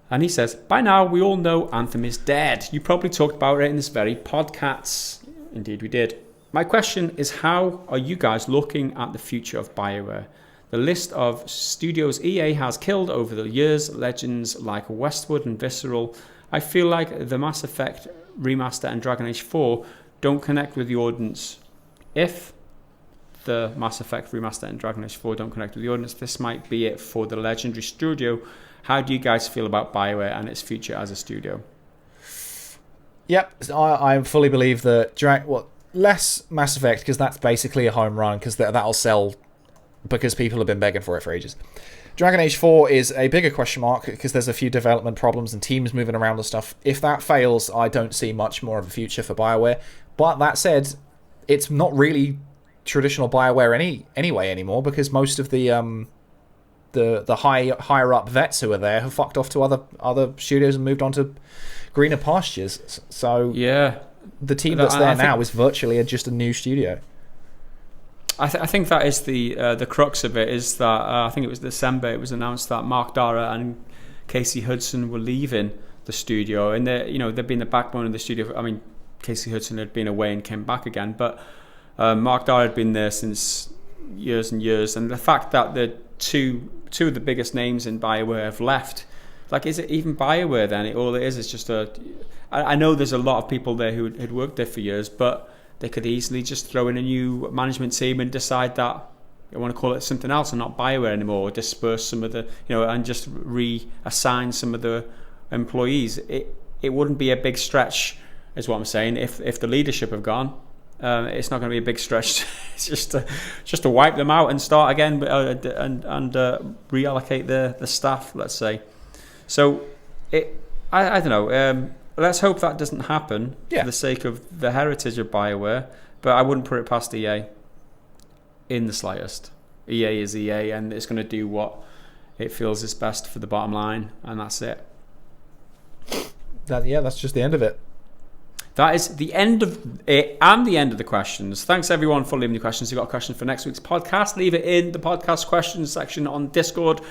A: And he says, by now we all know Anthem is dead. You probably talked about it in this very podcast. Indeed we did. My question is, how are you guys looking at the future of BioWare? The list of studios EA has killed over the years, legends like Westwood and Visceral. I feel like the Mass Effect remaster and Dragon Age 4 don't connect with the audience. If the Mass Effect remaster and Dragon Age 4 don't connect with the audience, this might be it for the legendary studio. How do you guys feel about BioWare and its future as a studio?
B: Yep, I fully believe that less Mass Effect, because that's basically a home run, because that'll sell, because people have been begging for it for ages. Dragon Age 4 is a bigger question mark, because there's a few development problems and teams moving around and stuff. If that fails, I don't see much more of a future for BioWare. But that said, it's not really traditional BioWare anyway anymore, because most of the higher up vets who are there have fucked off to other studios and moved on to greener pastures. So
A: yeah,
B: the team that's there now is virtually just a new studio.
A: I think that is the crux of it, is that I think it was December, it was announced that Mark Dara and Casey Hudson were leaving the studio, and they've been the backbone of the studio. I mean, Casey Hudson had been away and came back again, but Mark Dara had been there since years and years, and the fact that the two of the biggest names in BioWare have left, like, is it even BioWare then? All it is just I know there's a lot of people there who had worked there for years, but they could easily just throw in a new management team and decide that I want to call it something else and not BioWare anymore, or disperse some of the, and just reassign some of the employees. It wouldn't be a big stretch, is what I'm saying. If the leadership have gone, it's not going to be a big stretch. It's just to wipe them out and start again, and reallocate the staff, let's say. So I don't know. Let's hope that doesn't happen for the sake of the heritage of BioWare. But I wouldn't put it past EA in the slightest. EA is EA, and it's going to do what it feels is best for the bottom line, and that's it.
B: That's just the end of it.
A: That is the end of it and the end of the questions. Thanks everyone for leaving the questions. If you've got a question for next week's podcast, leave it in the podcast questions section on Discord,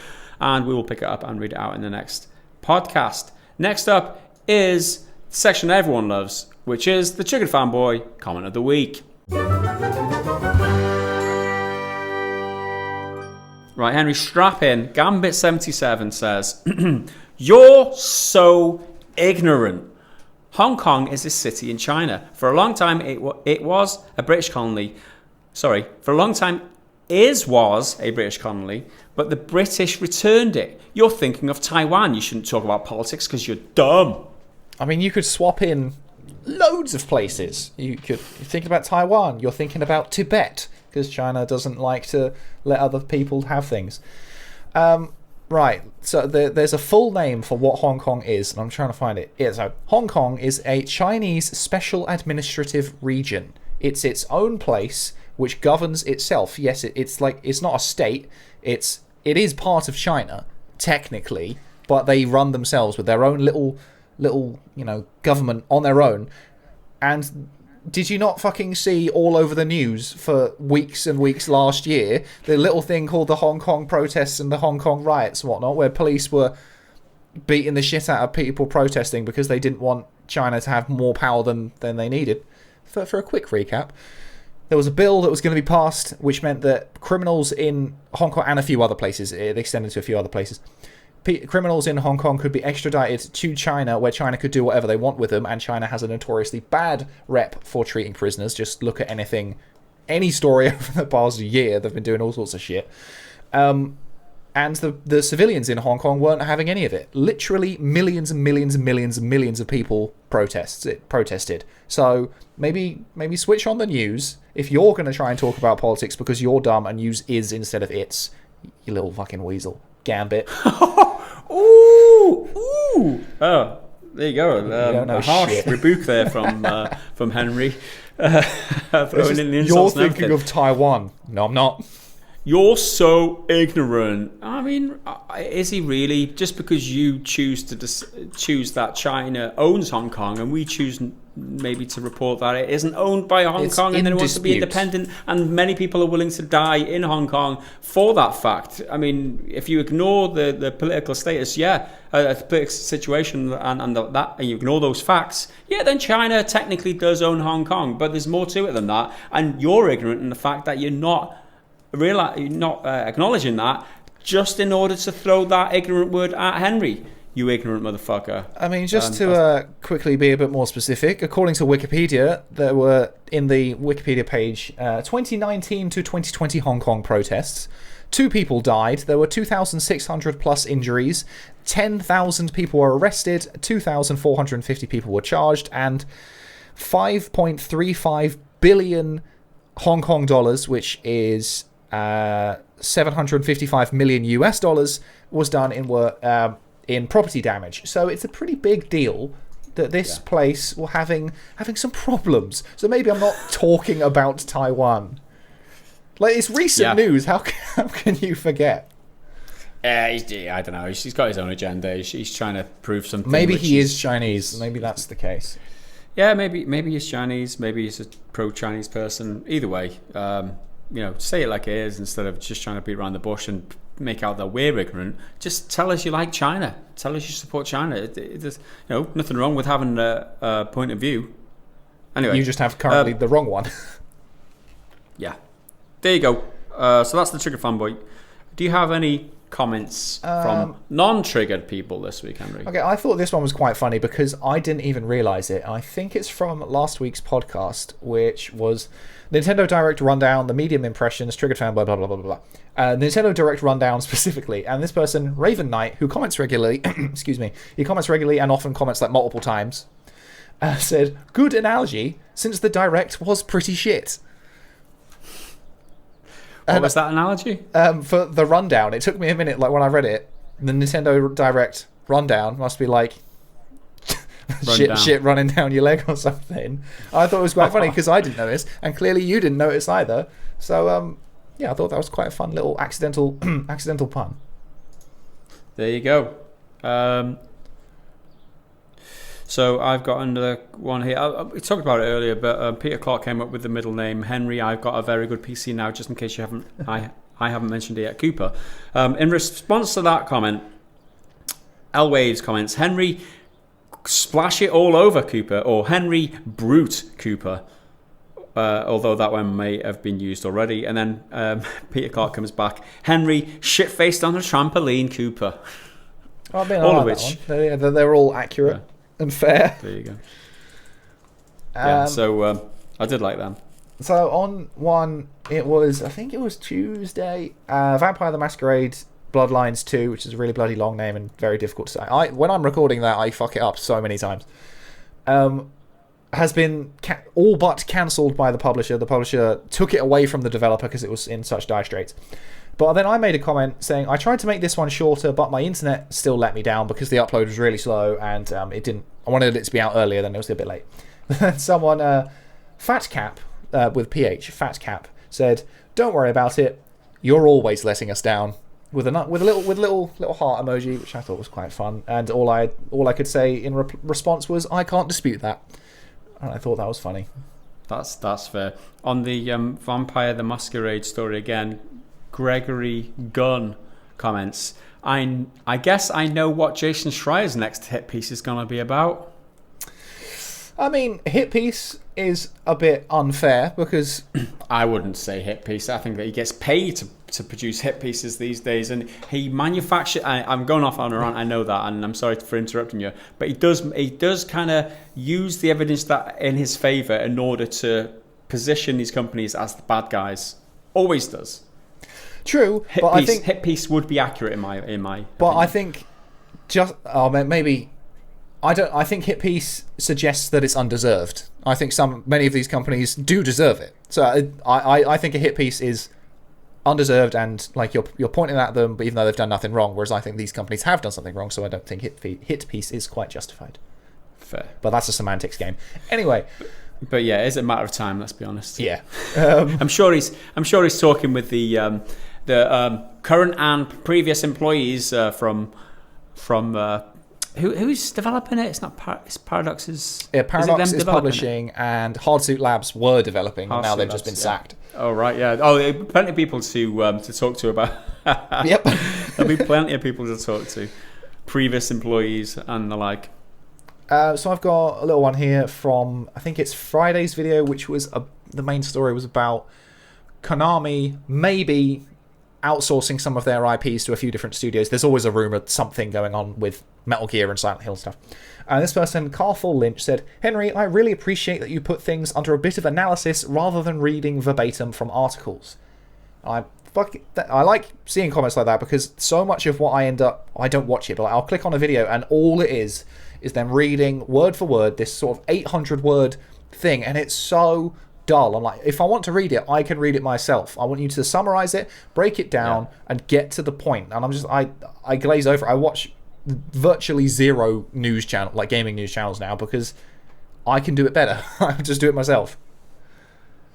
A: and we will pick it up and read it out in the next podcast. Next up is the section everyone loves, which is the Chicken Fanboy Comment of the Week. Right, Henry, strap in. Gambit77 says, "You're so ignorant. Hong Kong is a city in China. For a long time, it was a British colony. Sorry, for a long time, was a British colony, but the British returned it. You're thinking of Taiwan. You shouldn't talk about politics because you're dumb."
B: I mean, you could swap in loads of places. You're thinking about Taiwan. You're thinking about Tibet, because China doesn't like to let other people have things. Right, so there's a full name for what Hong Kong is, and I'm trying to find it. Yeah, so Hong Kong is a Chinese special administrative region. It's its own place which governs itself. Yes, it's not a state. It is part of China technically, but they run themselves with their own little government on their own. And did you not fucking see all over the news for weeks and weeks last year the little thing called the Hong Kong protests and the Hong Kong riots and whatnot, where police were beating the shit out of people protesting because they didn't want China to have more power than they needed? For a quick recap, there was a bill that was going to be passed which meant that criminals in Hong Kong and a few other places, it extended to a few other places, criminals in Hong Kong could be extradited to China, where China could do whatever they want with them, and China has a notoriously bad rep for treating prisoners. Just look at any story over the past year. They've been doing all sorts of shit. And the civilians in Hong Kong weren't having any of it. Literally millions and millions and millions and millions of people protested. So maybe switch on the news if you're going to try and talk about politics because you're dumb, and use is instead of it's, you little fucking weasel. Gambit. Ooh.
A: Oh, there you go. A harsh rebuke there from Henry. Throwing in the
B: insults. You're thinking of Taiwan. No, I'm not.
A: You're so ignorant. I mean, is he really? Just because you choose that China owns Hong Kong, and we choose maybe to report that it isn't owned by Hong Kong, and then it wants to be independent, and many people are willing to die in Hong Kong for that fact. I mean, if you ignore the political status, the political situation, and you ignore those facts, then China technically does own Hong Kong, but there's more to it than that, and you're ignorant in the fact that you're not acknowledging that just in order to throw that ignorant word at Henry. You ignorant motherfucker.
B: I mean, just to quickly be a bit more specific, according to Wikipedia, there were, in the Wikipedia page, 2019 to 2020 Hong Kong protests. 2 people died. There were 2,600 plus injuries. 10,000 people were arrested. 2,450 people were charged. And 5.35 billion Hong Kong dollars, which is 755 million US dollars, was done in property damage. So it's a pretty big deal that this place were having some problems. So maybe I'm not talking about Taiwan. Like, it's recent news. How can you forget?
A: I don't know. He's got his own agenda. He's trying to prove something.
B: Maybe he is Chinese. Maybe that's the case.
A: Yeah, maybe he's Chinese. Maybe he's a pro-Chinese person. Either way, say it like it is instead of just trying to beat around the bush and make out that we're ignorant. Just tell us you like China. Tell us you support China. There's nothing wrong with having a point of view. Anyway,
B: you just have currently the wrong one.
A: Yeah, there you go. So that's the Triggered Fanboy. Do you have any comments from non-triggered people this week, Henry?
B: Okay, I thought this one was quite funny because I didn't even realise it. I think it's from last week's podcast, which was Nintendo Direct Rundown, the medium impressions, Triggered Fanboy, blah, blah, blah, blah, blah. Nintendo Direct Rundown specifically. And this person, Raven Knight, who comments regularly, excuse me, he comments regularly and often comments like multiple times, said, "Good analogy, since the Direct was pretty shit."
A: What was that analogy?
B: For the rundown, it took me a minute. Like when I read it, the Nintendo Direct rundown must be like shit running down your leg or something. I thought it was quite funny because I didn't notice, and clearly you didn't notice either. So I thought that was quite a fun little accidental pun.
A: There you go. So I've got another one here. We talked about it earlier, but Peter Clark came up with the middle name Henry. I've got a very good PC now, just in case you haven't. I haven't mentioned it yet. Cooper. In response to that comment, L Waves comments, "Henry, splash it all over Cooper," or "Henry Brute Cooper." although that one may have been used already. And then Peter Clark comes back. Henry shit-faced on a trampoline, Cooper.
B: All of which they're all accurate and fair.
A: There you go. So I did like them.
B: So on one, I think it was Tuesday, Vampire the Masquerade Bloodlines 2, which is a really bloody long name and very difficult to say. When I'm recording that, I fuck it up so many times. Has been all but cancelled by the publisher. The publisher took it away from the developer because it was in such dire straits. But then I made a comment saying, I tried to make this one shorter, but my internet still let me down because the upload was really slow and it didn't. I wanted it to be out earlier, then it was a bit late. Someone, Fatcap, with PH, Fatcap, said, "Don't worry about it. You're always letting us down." With a little heart emoji, which I thought was quite fun. And all I could say in response was, "I can't dispute that." And I thought that was funny.
A: That's fair. On the Vampire the Masquerade story again, Gregory Gunn comments, I guess I know what Jason Schreier's next hit piece is going to be about.
B: I mean, hit piece is a bit unfair because...
A: I wouldn't say hit piece. I think that he gets paid to produce hit pieces these days, and he manufactures... I'm going off on a rant, I know that, and I'm sorry for interrupting you, but he does kind of use the evidence that in his favour in order to position these companies as the bad guys. Always does.
B: True, I think
A: hit piece would be accurate in my. But
B: opinion.
A: I
B: think maybe I think hit piece suggests that it's undeserved. I think many of these companies do deserve it. So I think a hit piece is undeserved and like you're pointing at them, but even though they've done nothing wrong. Whereas I think these companies have done something wrong, so I don't think hit piece is quite justified.
A: Fair,
B: but that's a semantics game. Anyway.
A: But yeah, it's a matter of time. Let's be honest.
B: Yeah,
A: I'm sure he's talking with the current and previous employees from who's developing it. It's not it's Paradox's.
B: Yeah, Paradox is publishing, and Hardsuit Labs were developing. And now they've just been sacked.
A: Oh right, yeah. Oh, plenty of people to talk to about.
B: Yep,
A: there'll be plenty of people to talk to, previous employees and the like.
B: So I've got a little one here from, I think it's Friday's video, which was the main story was about Konami maybe outsourcing some of their IPs to a few different studios. There's always a rumour something going on with Metal Gear and Silent Hill stuff. And this person, Carful Lynch, said, "Henry, I really appreciate that you put things under a bit of analysis rather than reading verbatim from articles." I like seeing comments like that because so much of what I don't watch it, but I'll click on a video and all it is them reading word for word this sort of 800 word thing, and it's so dull. I'm like, if I want to read it, I can read it myself. I want you to summarize it, break it down, and get to the point. And I glaze over. I watch virtually zero news channel, like gaming news channels now, because I can do it better. I just do it myself.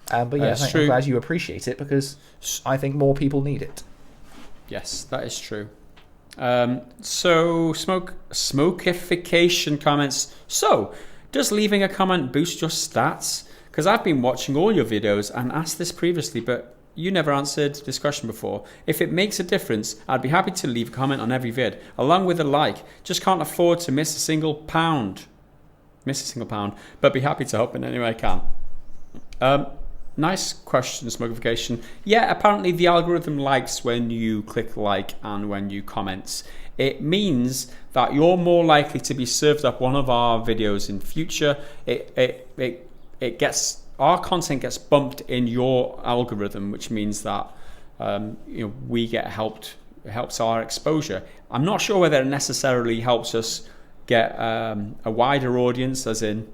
B: But yeah, I'm glad you appreciate it because I think more people need it.
A: Yes, that is true. So smokification comments. So, does leaving a comment boost your stats? Because I've been watching all your videos and asked this previously, but you never answered this question before. If it makes a difference, I'd be happy to leave a comment on every vid, along with a like. Just can't afford to miss a single pound, but be happy to help in any way I can. Nice question, smokification. Yeah, apparently the algorithm likes when you click like and when you comment. It means that you're more likely to be served up one of our videos in future. Our content gets bumped in your algorithm, which means that we get helped. It helps our exposure. I'm not sure whether it necessarily helps us get a wider audience, as in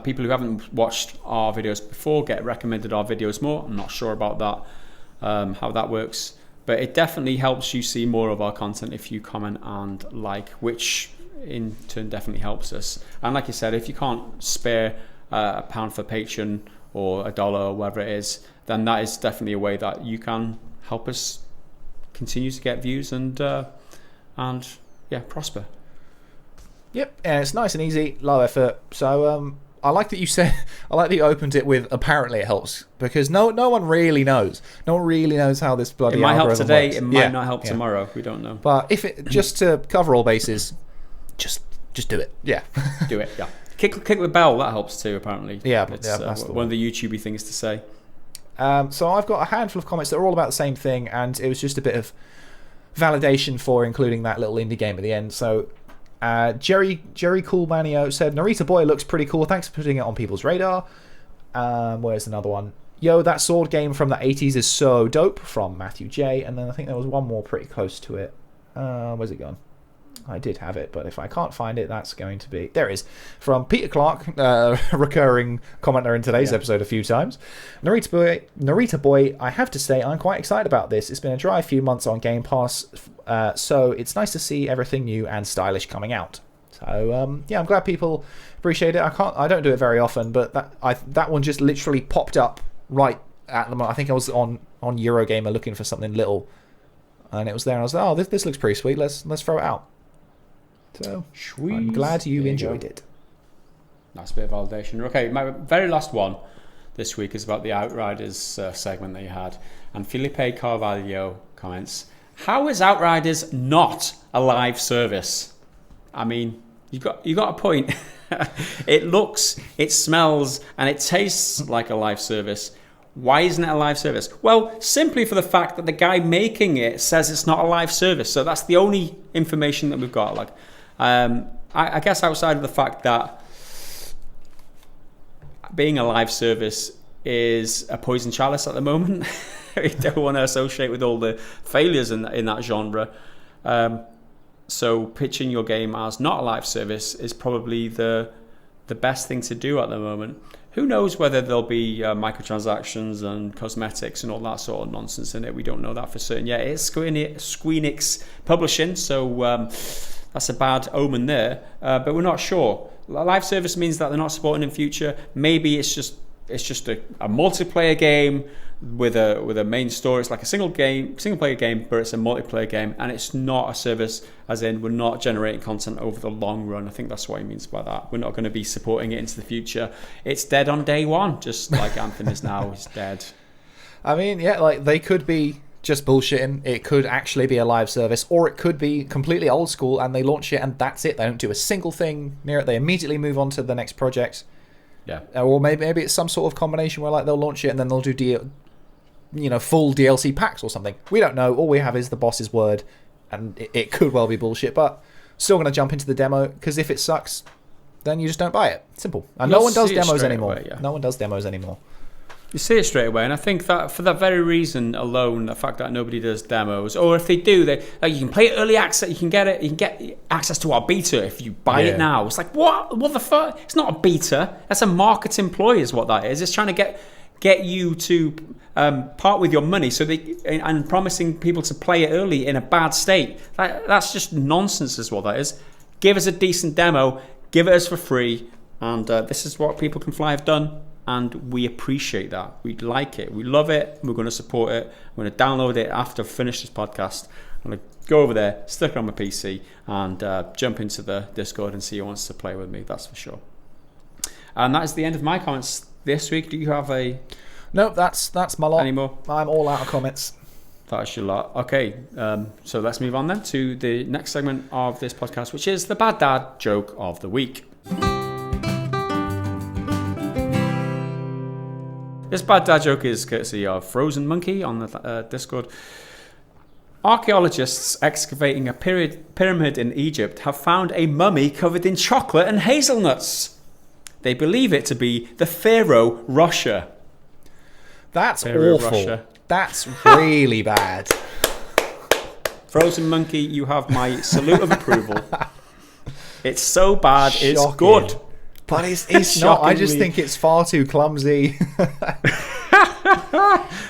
A: people who haven't watched our videos before get recommended our videos more. I'm not sure about that, how that works. But it definitely helps you see more of our content if you comment and like, which in turn definitely helps us. And like you said, if you can't spare a £1 for Patreon or $1 or whatever it is, then that is definitely a way that you can help us continue to get views and prosper.
B: Yep, and it's nice and easy, low effort. So I like that you opened it with apparently it helps, because no one really knows. No one really knows how this bloody algorithm works.
A: It might help today, it might not help tomorrow. We don't know.
B: But if it just to cover all bases, just do it. Yeah.
A: Do it, yeah. Kick the bell, that helps too, apparently.
B: Yeah,
A: it's
B: that's
A: one of the YouTubey things to say.
B: So I've got a handful of comments that are all about the same thing, and it was just a bit of validation for including that little indie game at the end. So Jerry Coolmanio said, Narita Boy looks pretty cool. Thanks for putting it on people's radar. Where's another one? Yo, that sword game from the 80s is so dope, from Matthew J. And then I think there was one more pretty close to it. Where's it gone? I did have it, but if I can't find it, that's going to be... There it is. From Peter Clark, recurring commenter in today's episode a few times. Narita Boy, I have to say I'm quite excited about this. It's been a dry few months on Game Pass, so it's nice to see everything new and stylish coming out. So, I'm glad people appreciate it. I don't do it very often, but that one just literally popped up right at the moment. I think I was on Eurogamer looking for something little, and it was there, and I was like, oh, this looks pretty sweet. Let's throw it out. So I'm glad you enjoyed it.
A: Nice bit of validation. Okay, my very last one this week is about the Outriders segment that you had, and Felipe Carvalho comments, how is Outriders not a live service? I mean, you got a point. It looks, it smells, and it tastes like a live service. Why isn't it a live service? Well, simply for the fact that the guy making it says it's not a live service. So that's the only information that we've got. Like, I guess outside of the fact that being a live service is a poison chalice at the moment. We don't want to associate with all the failures in that genre. So pitching your game as not a live service is probably the best thing to do at the moment. Who knows whether there'll be microtransactions and cosmetics and all that sort of nonsense in it. We don't know that for certain yet. It's Squeenix Publishing, so that's a bad omen there. But we're not sure. Live service means that they're not supporting in future. Maybe it's just a multiplayer game with a main story. It's like a single player game, but it's a multiplayer game, and it's not a service, as in we're not generating content over the long run. I think that's what he means by that. We're not going to be supporting it into the future. It's dead on day one, just like Anthem is now. It's dead.
B: I mean, yeah, like they could be just bullshitting. It could actually be a live service, or it could be completely old school and they launch it and that's it. They don't do a single thing near it. They immediately move on to the next project.
A: Yeah.
B: Or maybe it's some sort of combination where like they'll launch it and then they'll do full DLC packs or something. We don't know. All we have is the boss's word, and it could well be bullshit, but still going to jump into the demo, because if it sucks, then you just don't buy it. Simple. And no one does demos anymore. Away, yeah. No one does demos anymore.
A: You see it straight away, and I think that for that very reason alone, the fact that nobody does demos, or if they do, you can play it early access, you can get access to our beta if you buy it now. It's like, what the fuck? It's not a beta. That's a marketing ploy, is what that is. It's trying to get you to part with your money, and promising people to play it early in a bad state. That's just nonsense, is what that is. Give us a decent demo, give it us for free, and this is what People Can Fly have done. And we appreciate that. We like it. We love it. We're going to support it. I'm going to download it after I've finished this podcast. I'm going to go over there, stick it on my PC, and jump into the Discord and see who wants to play with me. That's for sure. And that is the end of my comments this week. Do you have a...
B: No, that's my lot.
A: Any more?
B: I'm all out of comments.
A: That's your lot. Okay, so let's move on then to the next segment of this podcast, which is the Bad Dad Joke of the Week. This bad dad joke is courtesy of Frozen Monkey on the Discord. Archaeologists excavating a pyramid in Egypt have found a mummy covered in chocolate and hazelnuts. They believe it to be the Pharaoh Russia.
B: That's awful. Russia. That's really bad.
A: Frozen Monkey, you have my salute of approval. It's so bad,
B: Shocking.
A: It's good.
B: But it's not. I just think it's far too clumsy.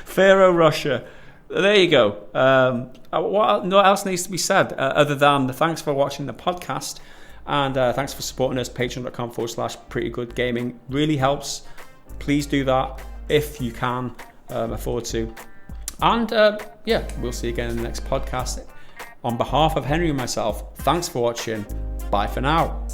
A: Pharaoh Russia. There you go. What else needs to be said other than thanks for watching the podcast, and thanks for supporting us. Patreon.com/prettygoodgaming really helps. Please do that if you can afford to. And we'll see you again in the next podcast. On behalf of Henry and myself, thanks for watching. Bye for now.